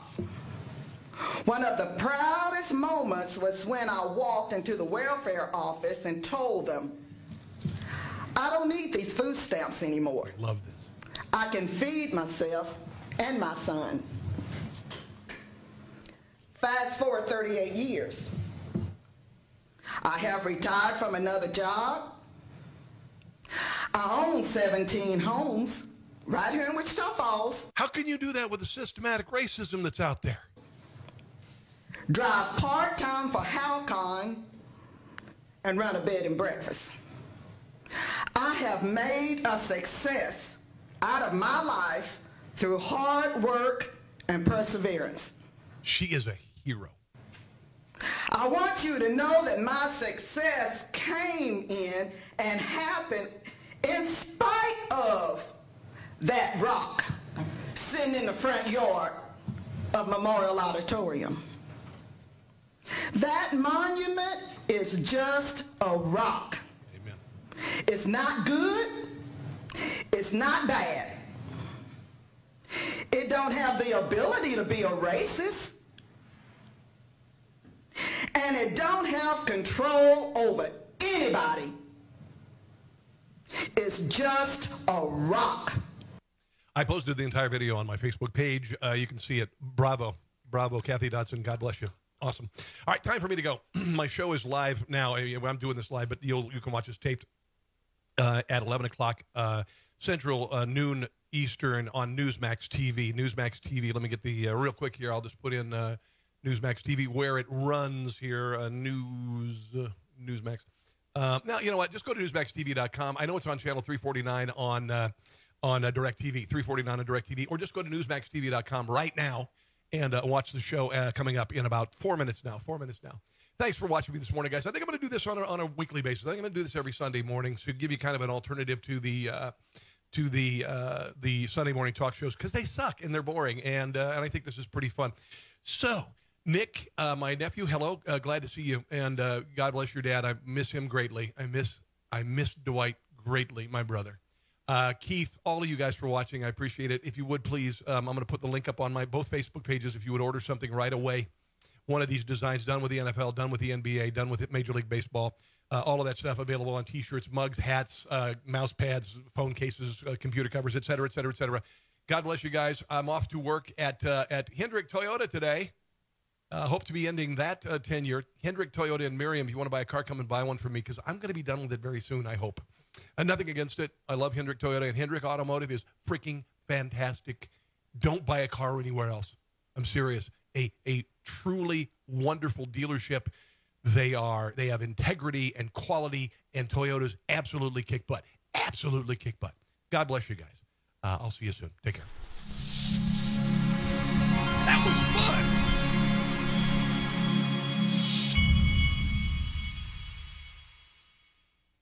One of the proudest moments was when I walked into the welfare office and told them, I don't need these food stamps anymore. Love this. I can feed myself and my son. Fast forward 38 years. I have retired from another job. I own 17 homes right here in Wichita Falls. How can you do that with the systematic racism that's out there? Drive part-time for Halcon and run a bed and breakfast. I have made a success out of my life through hard work and perseverance. She is a hero. I want you to know that my success came in and happened in spite of that rock sitting in the front yard of Memorial Auditorium. That monument is just a rock. Amen. It's not good. It's not bad. It don't have the ability to be a racist. And it don't have control over anybody. It's just a rock. I posted the entire video on my Facebook page. You can see it. Bravo. Bravo, Kathy Dodson. God bless you. Awesome. All right, time for me to go. My show is live now. I'm doing this live, but you can watch this taped at 11 o'clock Central, noon Eastern on Newsmax TV. Newsmax TV. Let me get the real quick here. I'll just put in Newsmax TV where it runs here. Newsmax. Now, you know what? Just go to newsmaxtv.com. I know it's on channel 349 on DirecTV, 349 on DirecTV, or just go to newsmaxtv.com right now and watch the show coming up in about 4 minutes now. 4 minutes now. Thanks for watching me this morning, guys. I think I'm going to do this on a weekly basis. I think I'm going to do this every Sunday morning to give you kind of an alternative to the Sunday morning talk shows because they suck and they're boring, and I think this is pretty fun. So, Nick, my nephew, hello. Glad to see you, and God bless your dad. I miss him greatly. I miss Dwight greatly, my brother. Keith, all of you guys for watching. I appreciate it. If you would, please, I'm going to put the link up on my both Facebook pages if you would order something right away. One of these designs done with the NFL, done with the NBA, done with Major League Baseball. All of that stuff available on T-shirts, mugs, hats, mouse pads, phone cases, computer covers, et cetera, et cetera, et cetera. God bless you guys. I'm off to work at Hendrick Toyota today. Hope to be ending that tenure. Hendrick Toyota and Miriam, if you want to buy a car, come and buy one from me because I'm going to be done with it very soon, I hope. Nothing against it. I love Hendrick Toyota, and Hendrick Automotive is freaking fantastic. Don't buy a car anywhere else. I'm serious. A truly wonderful dealership. They have integrity and quality, and Toyota's absolutely kick butt. Absolutely kick butt. God bless you guys. I'll see you soon. Take care. That was fun.